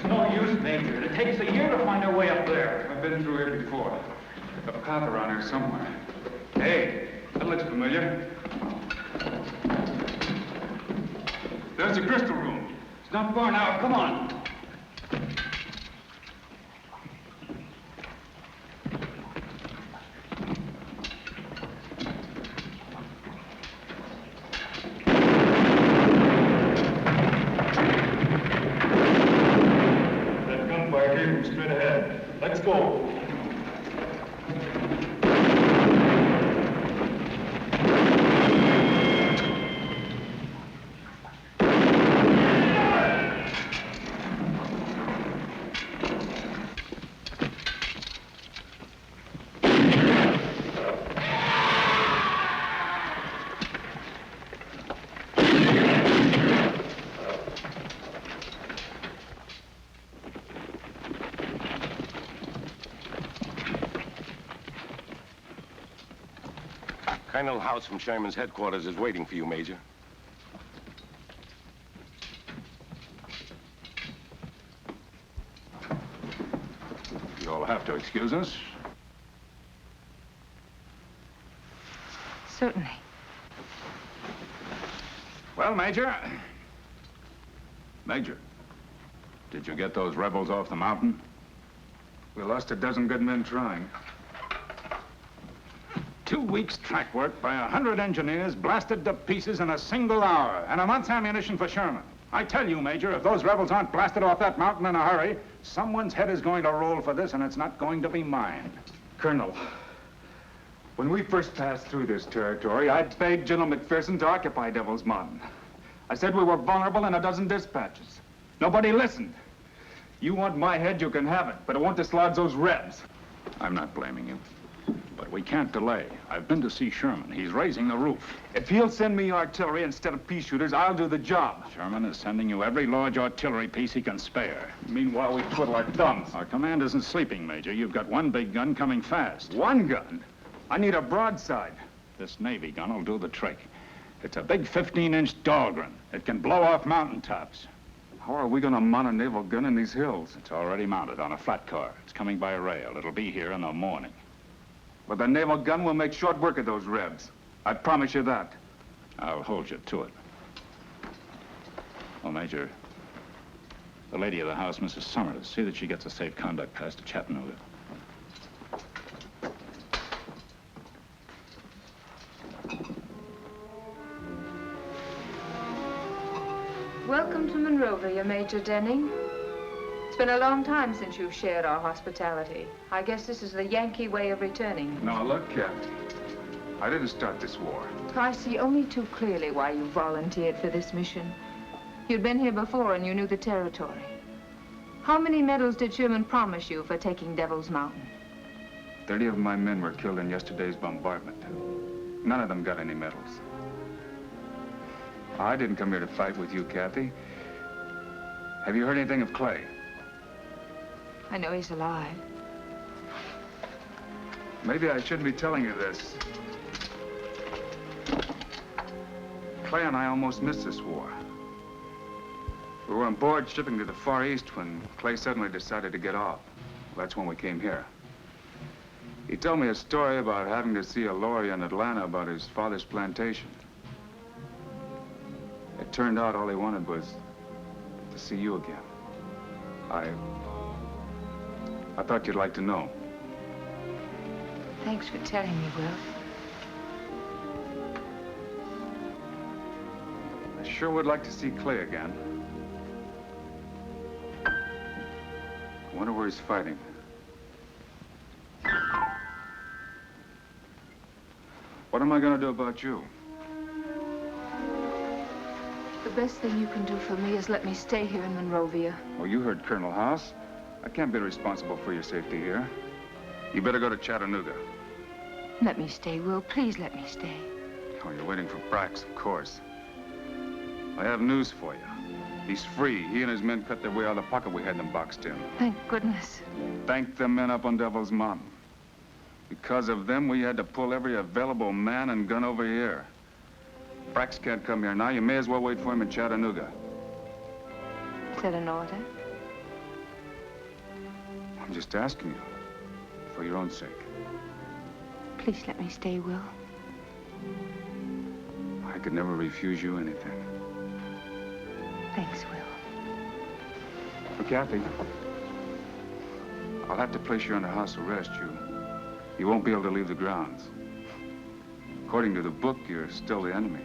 No use, Major. It takes a year to find our way up there. I've been through here before. A path around here somewhere. Hey, that looks familiar. There's the crystal room. It's not far now. Come on. That gunfire came from straight ahead. Let's go. Colonel House from Sherman's headquarters is waiting for you, Major. You'll have to excuse us. Certainly. Well, Major. Major, did you get those rebels off the mountain? We lost a dozen good men trying. 2 weeks track work by 100 engineers blasted to pieces in a single hour, and a month's ammunition for Sherman. I tell you, Major, if those rebels aren't blasted off that mountain in a hurry, someone's head is going to roll for this, and it's not going to be mine. Colonel, when we first passed through this territory, I begged General McPherson to occupy Devil's Mountain. I said we were vulnerable in a dozen dispatches. Nobody listened. You want my head, you can have it, but it won't dislodge those Rebs. I'm not blaming you, but we can't delay. I've been to see Sherman. He's raising the roof. If he'll send me artillery instead of pea shooters, I'll do the job. Sherman is sending you every large artillery piece he can spare. Meanwhile, we twiddle our thumbs. Our command isn't sleeping, Major. You've got one big gun coming fast. One gun? I need a broadside. This Navy gun will do the trick. It's a big 15-inch Dahlgren. It can blow off mountaintops. How are we going to mount a naval gun in these hills? It's already mounted on a flat car. It's coming by rail. It'll be here in the morning. But the naval gun will make short work of those Rebs. I promise you that. I'll hold you to it. Well, Major, the lady of the house, Mrs. Summers, see that she gets a safe conduct pass to Chattanooga. Welcome to Monrovia, Major Denning. It's been a long time since you've shared our hospitality. I guess this is the Yankee way of returning. Now, look, Captain. I didn't start this war. I see only too clearly why you volunteered for this mission. You'd been here before and you knew the territory. How many medals did Sherman promise you for taking Devil's Mountain? 30 of my men were killed in yesterday's bombardment. None of them got any medals. I didn't come here to fight with you, Kathy. Have you heard anything of Clay? I know he's alive. Maybe I shouldn't be telling you this. Clay and I almost missed this war. We were on board shipping to the Far East when Clay suddenly decided to get off. Well, that's when we came here. He told me a story about having to see a lawyer in Atlanta about his father's plantation. It turned out all he wanted was to see you again. I thought you'd like to know. Thanks for telling me, Will. I sure would like to see Clay again. I wonder where he's fighting. What am I going to do about you? The best thing you can do for me is let me stay here in Monrovia. Oh, you heard Colonel House. I can't be responsible for your safety here. You better go to Chattanooga. Let me stay, Will. Please let me stay. Oh, you're waiting for Brax, of course. I have news for you. He's free. He and his men cut their way out of the pocket we had them boxed in. Thank goodness. Thank the men up on Devil's Mountain. Because of them, we had to pull every available man and gun over here. Brax can't come here now. You may as well wait for him in Chattanooga. Is that an order? I'm just asking you, for your own sake. Please let me stay, Will. I could never refuse you anything. Thanks, Will. But Kathy, I'll have to place you under house arrest. You won't be able to leave the grounds. According to the book, you're still the enemy.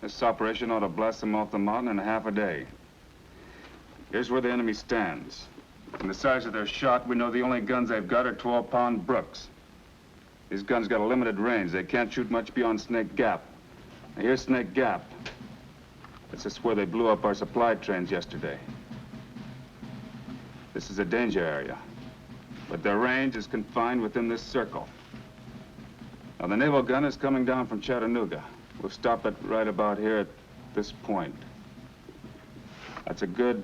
This operation ought to blast them off the mountain in half a day. Here's where the enemy stands. From the size of their shot, we know the only guns they've got are 12-pound Brooks. These guns got a limited range. They can't shoot much beyond Snake Gap. Now, here's Snake Gap. This is where they blew up our supply trains yesterday. This is a danger area, but their range is confined within this circle. Now, the naval gun is coming down from Chattanooga. We'll stop it right about here at this point. That's a good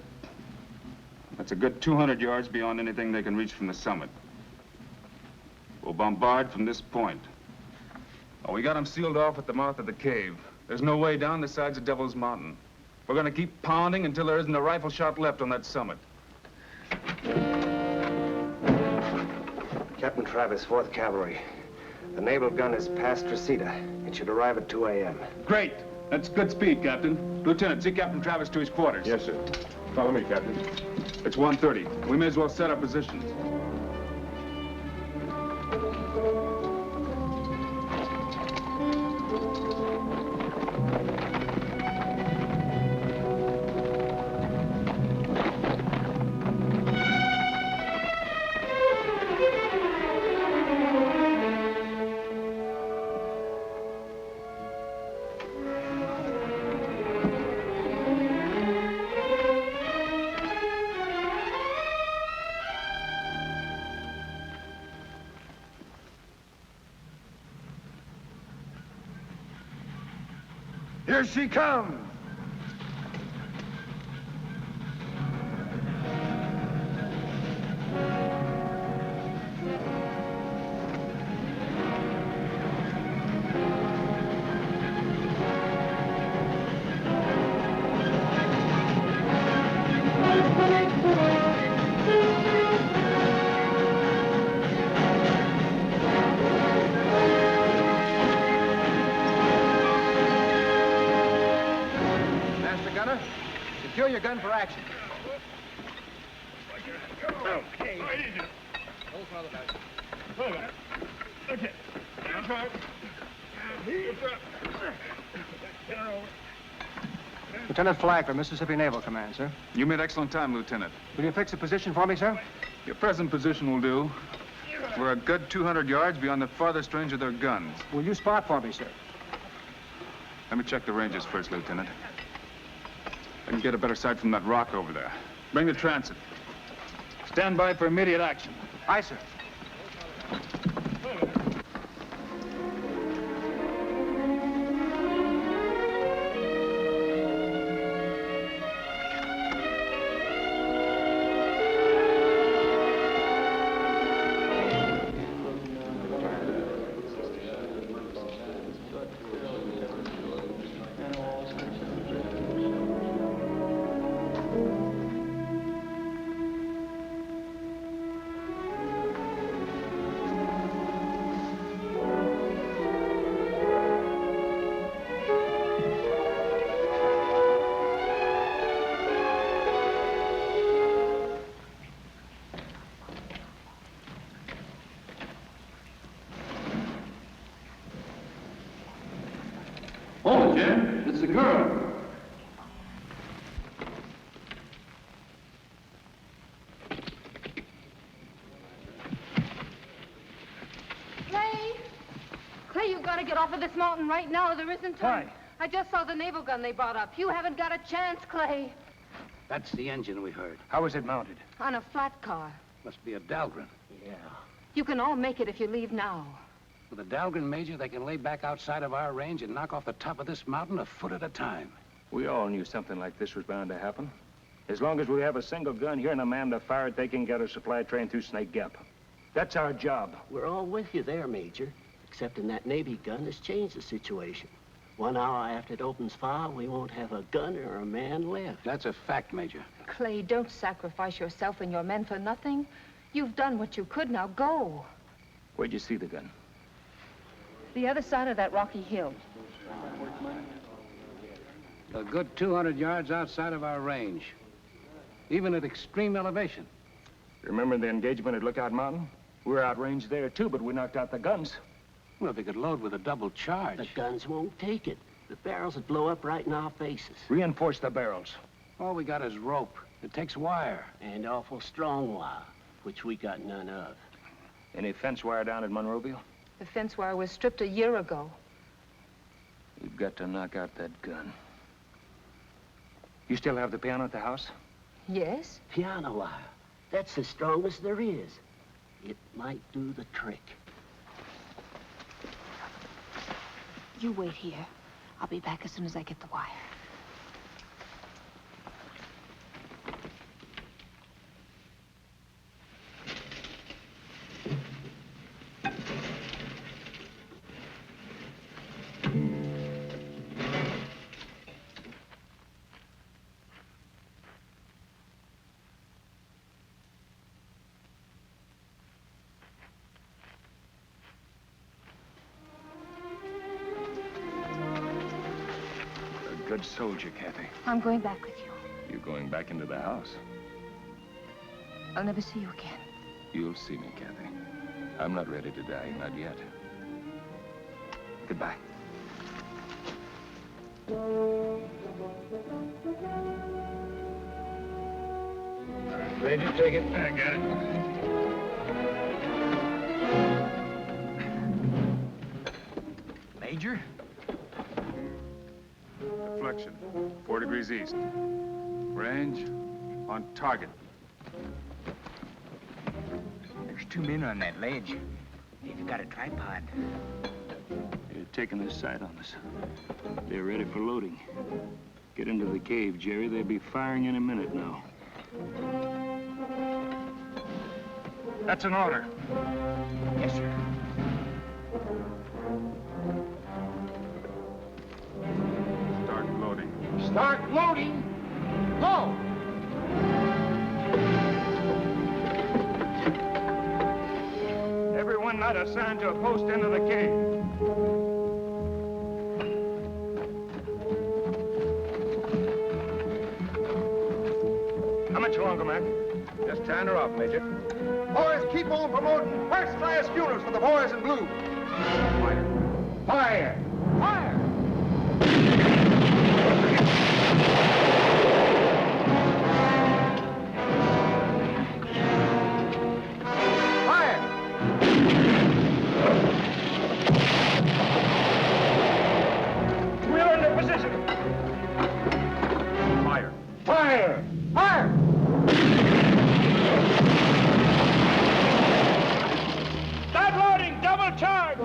200 yards beyond anything they can reach from the summit. We'll bombard from this point. Oh, we got them sealed off at the mouth of the cave. There's no way down the sides of Devil's Mountain. We're gonna keep pounding until there isn't a rifle shot left on that summit. Captain Travis, 4th Cavalry. The naval gun is past Reseda. It should arrive at 2 a.m. Great. That's good speed, Captain. Lieutenant, see Captain Travis to his quarters. Yes, sir. Follow me, Captain. It's 1:30. We may as well set our positions. Here she comes. Secure your gun for action. Okay. Hold for the back. Okay. Lieutenant Flagler, Mississippi Naval Command, sir. You made excellent time, Lieutenant. Will you fix a position for me, sir? Your present position will do. We're a good 200 yards beyond the farthest range of their guns. Will you spot for me, sir? Let me check the ranges first, Lieutenant. I can get a better sight from that rock over there. Bring the transit. Stand by for immediate action. Aye, sir. Oh, Jim, it's the girl. Clay, you've got to get off of this mountain right now. There isn't time. Why? I just saw the naval gun they brought up. You haven't got a chance, Clay. That's the engine we heard. How is it mounted? On a flat car. Must be a Dahlgren. Yeah. You can all make it if you leave now. With a Dahlgren, Major, they can lay back outside of our range and knock off the top of this mountain a foot at a time. We all knew something like this was bound to happen. As long as we have a single gun here and a man to fire it, they can get a supply train through Snake Gap. That's our job. We're all with you there, Major. Excepting that Navy gun has changed the situation. 1 hour after it opens fire, we won't have a gun or a man left. That's a fact, Major. Clay, don't sacrifice yourself and your men for nothing. You've done what you could. Now go. Where'd you see the gun? The other side of that rocky hill. A good 200 yards outside of our range. Even at extreme elevation. Remember the engagement at Lookout Mountain? We were outranged there, too, but we knocked out the guns. Well, they could load with a double charge. The guns won't take it. The barrels would blow up right in our faces. Reinforce the barrels. All we got is rope. It takes wire. And awful strong wire, which we got none of. Any fence wire down at Monroeville? The fence wire was stripped a year ago. We've got to knock out that gun. You still have the piano at the house? Yes. Piano wire. That's the strongest there is. It might do the trick. You wait here. I'll be back as soon as I get the wire. good soldier, Kathy. I'm going back with you. You're going back into the house. I'll never see you again. You'll see me, Kathy. I'm not ready to die, not yet. Goodbye. Major, take it. I got it. Major? Deflection, 4 degrees east. Range, on target. There's 2 men on that ledge. They've got a tripod. They're taking this sight on us. They're ready for loading. Get into the cave, Jerry. They'll be firing any minute now. That's an order. Yes, sir. Start loading. Start loading. Go! Everyone not assigned to a post end of the cave. How much longer, Mac? Just tying her off, Major. Boys, keep on promoting first-class funerals for the boys in blue. Fire! Fire! We're under position. Fire! Fire! Fire! Start loading! Double charge!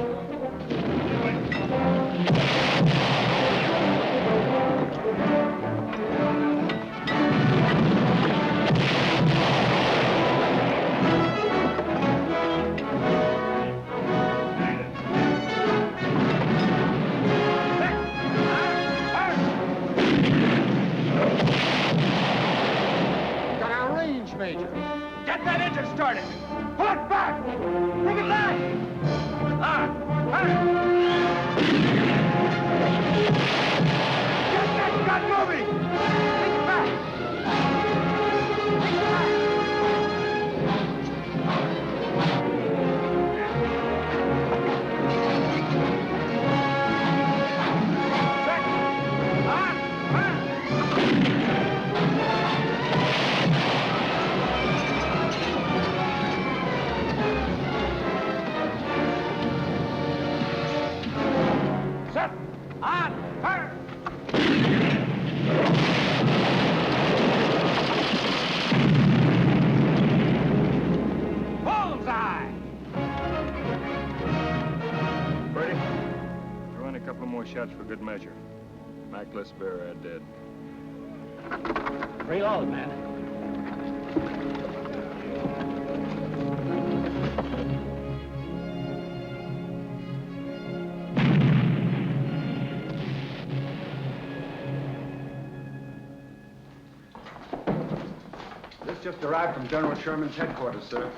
Got our range, Major. Get that engine started. Pull it back. Bring it back. Get that gun moving. Bring it back. Bring it back. Set. On. Fire. Bullseye. Freddie, throw in a couple more shots for good measure. Mac, let's bury our dead. Reload, man. This just arrived from General Sherman's headquarters, sir.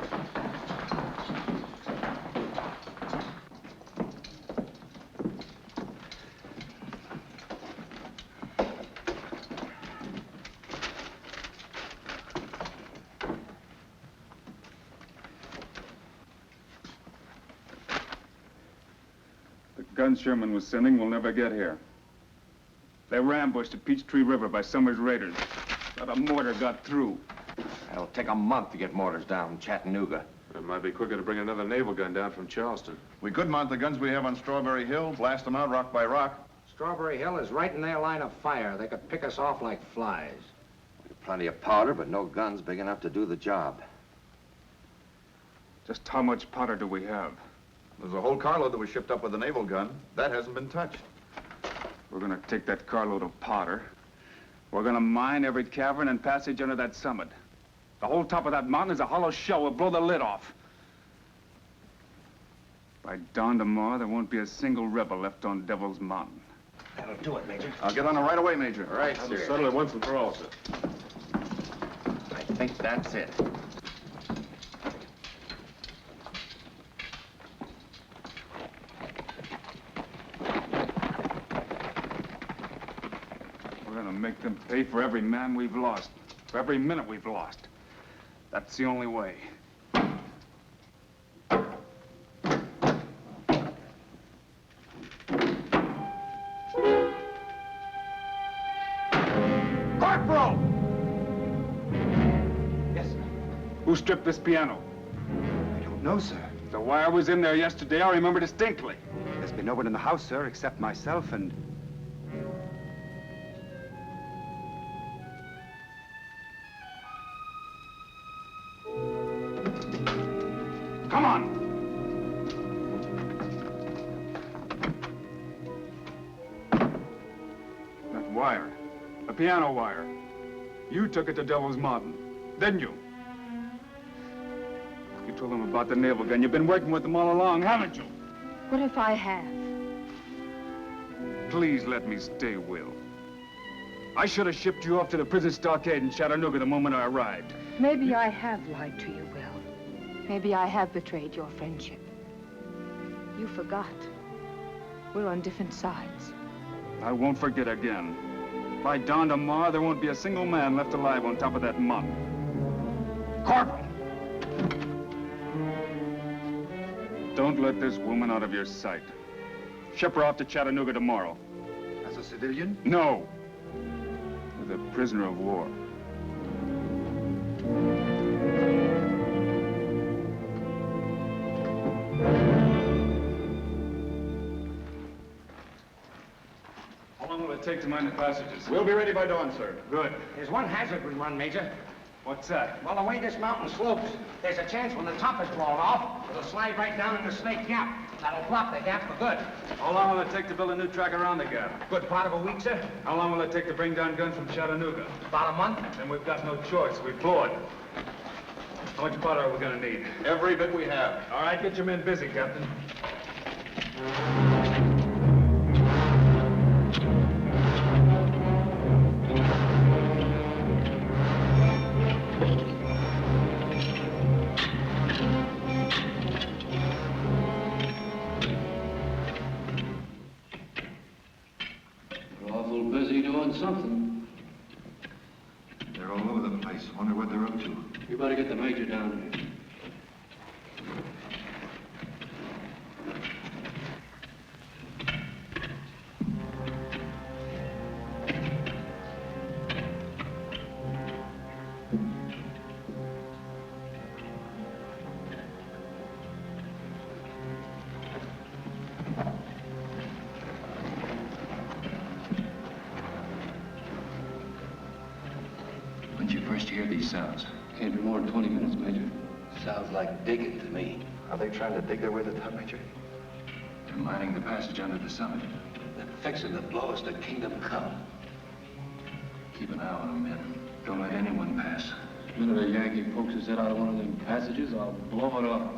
The guns Sherman was sending will never get here. They were ambushed at Peachtree River by Summers' raiders. Not a mortar got through. It'll take a month to get mortars down from Chattanooga. It might be quicker to bring another naval gun down from Charleston. We could mount the guns we have on Strawberry Hill, blast them out rock by rock. Strawberry Hill is right in their line of fire. They could pick us off like flies. Plenty of powder, but no guns big enough to do the job. Just how much powder do we have? There's a whole carload that was shipped up with the naval gun. That hasn't been touched. We're gonna take that carload of powder. We're gonna mine every cavern and passage under that summit. The whole top of that mountain is a hollow shell. We'll blow the lid off. By dawn tomorrow, there won't be a single rebel left on Devil's Mountain. That'll do it, Major. I'll get on it right away, Major. All right, That'll sir. settle it once and for all, sir. I think that's it. make them pay for every man we've lost, for every minute we've lost. That's the only way. Corporal! Yes, sir. Who stripped this piano? I don't know, sir. The wire was in there yesterday. I remember distinctly. There's been no one in the house, sir, except myself and... Come on! That wire. The piano wire. You took it to Devil's Mountain, didn't you? You told them about the naval gun. You've been working with them all along, haven't you? What if I have? Please let me stay, Will. I should have shipped you off to the prison stockade in Chattanooga the moment I arrived. Maybe I have lied to you, Will. Maybe I have betrayed your friendship. You forgot. We're on different sides. I won't forget again. By dawn tomorrow, there won't be a single man left alive on top of that mountain. Corporal! Don't let this woman out of your sight. Ship her off to Chattanooga tomorrow. As a civilian? No. As a prisoner of war. How long will it take to mine the passages? We'll be ready by dawn, sir. Good. There's one hazard we run, Major. What's that? Well, the way this mountain slopes, there's a chance when the top is blown off, it'll slide right down in the Snake Gap. That'll block the gap for good. How long will it take to build a new track around the gap? Good part of a week, sir. How long will it take to bring down guns from Chattanooga? About a month. Then we've got no choice. We blow it. How much powder are we gonna need? Every bit we have. All right, get your men busy, Captain. Awful busy doing something. They're all over the place. Wonder what they're up to. You better get the major down here. When did you first hear these sounds? Can't be more than 20 minutes, Major. Sounds like digging to me. Are they trying to dig their way to the top, Major? They're mining the passage under the summit. They're fixing to blow us to Kingdom Come. Keep an eye on them, men. Don't let anyone pass. The minute a Yankee pokes his head out of one of them passages, I'll blow it off.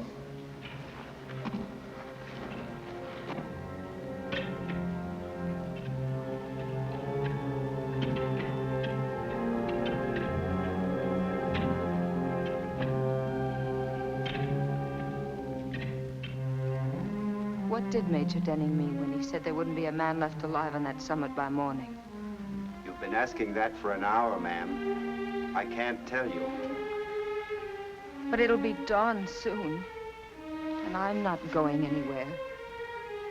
What did Major Denning mean when he said there wouldn't be a man left alive on that summit by morning? You've been asking that for an hour, ma'am. I can't tell you. But it'll be dawn soon. And I'm not going anywhere.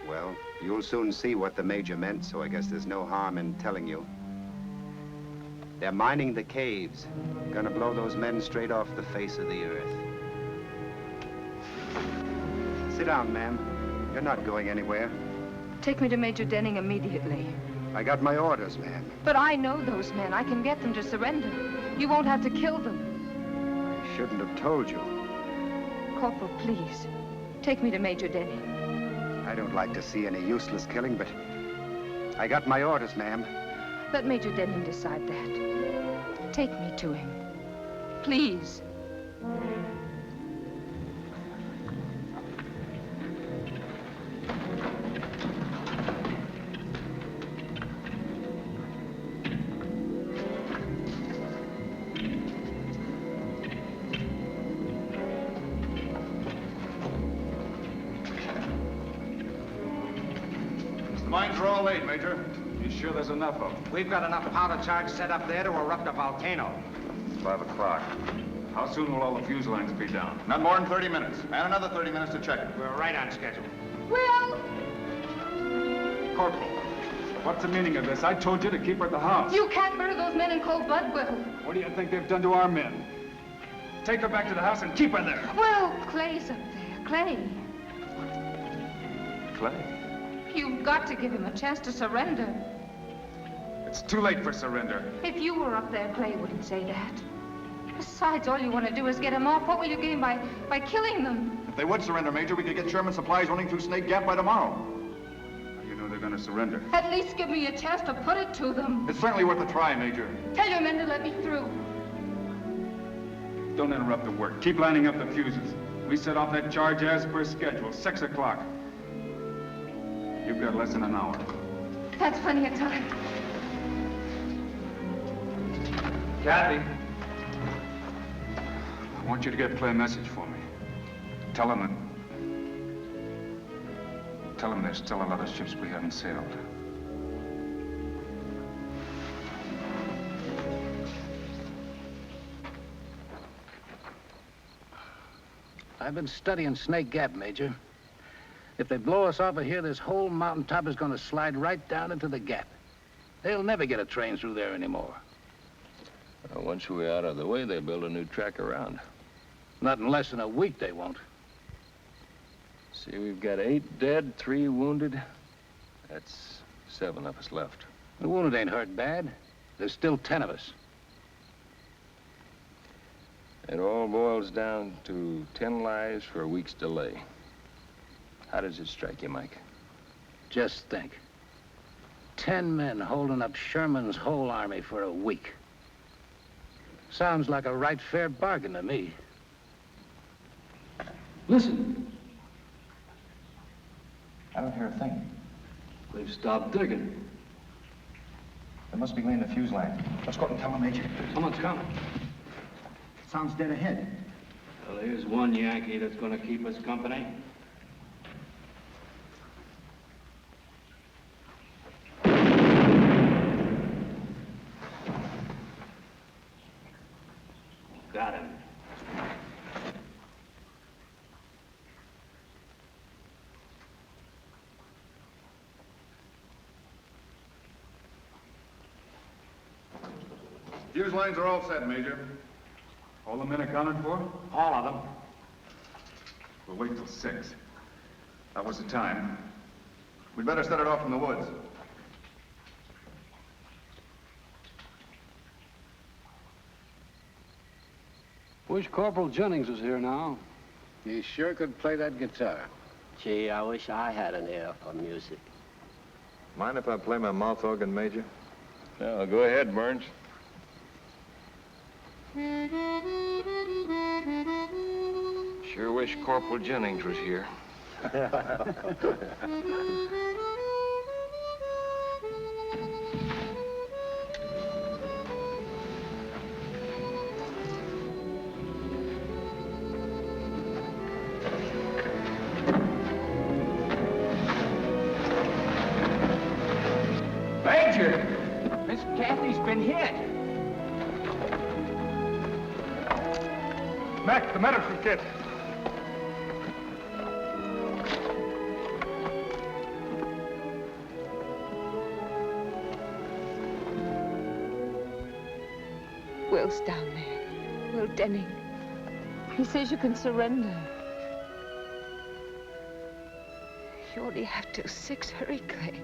Well, you'll soon see what the major meant, so I guess there's no harm in telling you. They're mining the caves. Gonna blow those men straight off the face of the earth. Sit down, ma'am. You're not going anywhere. Take me to Major Denning immediately. I got my orders, ma'am. But I know those men. I can get them to surrender. You won't have to kill them. I shouldn't have told you. Corporal, please. Take me to Major Denning. I don't like to see any useless killing, but I got my orders, ma'am. Let Major Denning decide that. Take me to him. Please. The mines are all laid, Major. You sure there's enough of them? We've got enough powder charge set up there to erupt a volcano. 5 o'clock. How soon will all the fuse lines be down? Not more than 30 minutes. And another 30 minutes to check it. We're right on schedule. Will! Corporal, what's the meaning of this? I told you to keep her at the house. You can't murder those men in cold blood, Will. What do you think they've done to our men? Take her back to the house and keep her there. Will, Clay's up there. Clay. Clay? You've got to give him a chance to surrender. It's too late for surrender. If you were up there, Clay wouldn't say that. Besides, all you want to do is get them off. What will you gain by killing them? If they would surrender, Major, we could get Sherman supplies running through Snake Gap by tomorrow. You know they're going to surrender. At least give me a chance to put it to them. It's certainly worth a try, Major. Tell your men to let me through. Don't interrupt the work. Keep lining up the fuses. We set off that charge as per schedule, 6 o'clock. You've got less than an hour. That's plenty of time. Kathy. I want you to get Clay a message for me. Tell him there's still a lot of ships we haven't sailed. I've been studying Snake Gap, Major. If they blow us off of here, this whole mountaintop is going to slide right down into the gap. They'll never get a train through there anymore. Once we're out of the way, they'll build a new track around. Not in less than a week, they won't. See, we've got 8 dead, 3 wounded. That's 7 of us left. The wounded ain't hurt bad. There's still 10 of us. It all boils down to 10 lives for a week's delay. How does it strike you, Mike? Just think. 10 men holding up Sherman's whole army for a week. Sounds like a right fair bargain to me. Listen. I don't hear a thing. They've stopped digging. They must be laying the fuse line. Let's go out and tell them, Major. Someone's coming. Sounds dead ahead. Well, here's one Yankee that's going to keep us company. Got him. Fuse lines are all set, Major. All the men accounted for? All of them. We'll wait till 6. That was the time. We'd better set it off from the woods. Wish Corporal Jennings was here now. He sure could play that guitar. Gee, I wish I had an ear for music. Mind if I play my mouth organ, Major? No, go ahead, Burns. Sure wish Corporal Jennings was here. Major! Miss Kathy's been hit. Mac, the medical kit. Will's down there. Will Denning. He says you can surrender. You only have till 6. Hurry, Clay.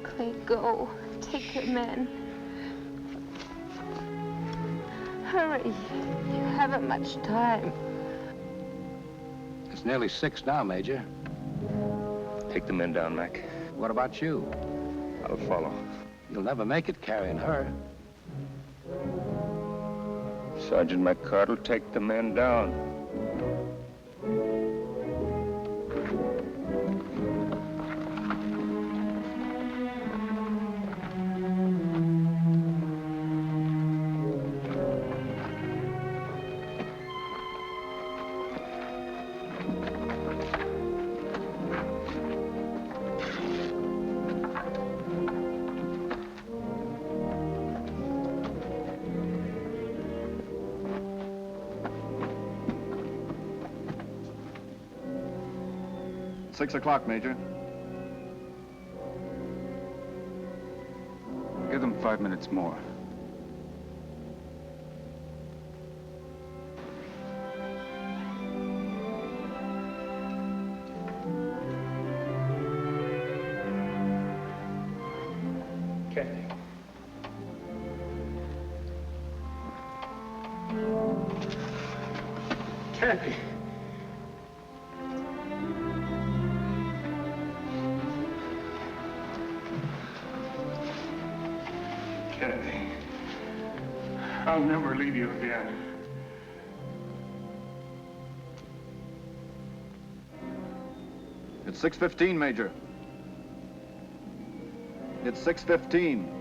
Clay, go. Take your men. Hurry. You haven't much time. It's nearly 6 now, Major. Take the men down, Mac. What about you? I'll follow. You'll never make it carrying her. Sergeant McCart will take the men down. 6 o'clock, Major. Give them 5 minutes more. Kathy. Kathy. Kathy, I'll never leave you again. It's 6:15, Major. It's 6:15.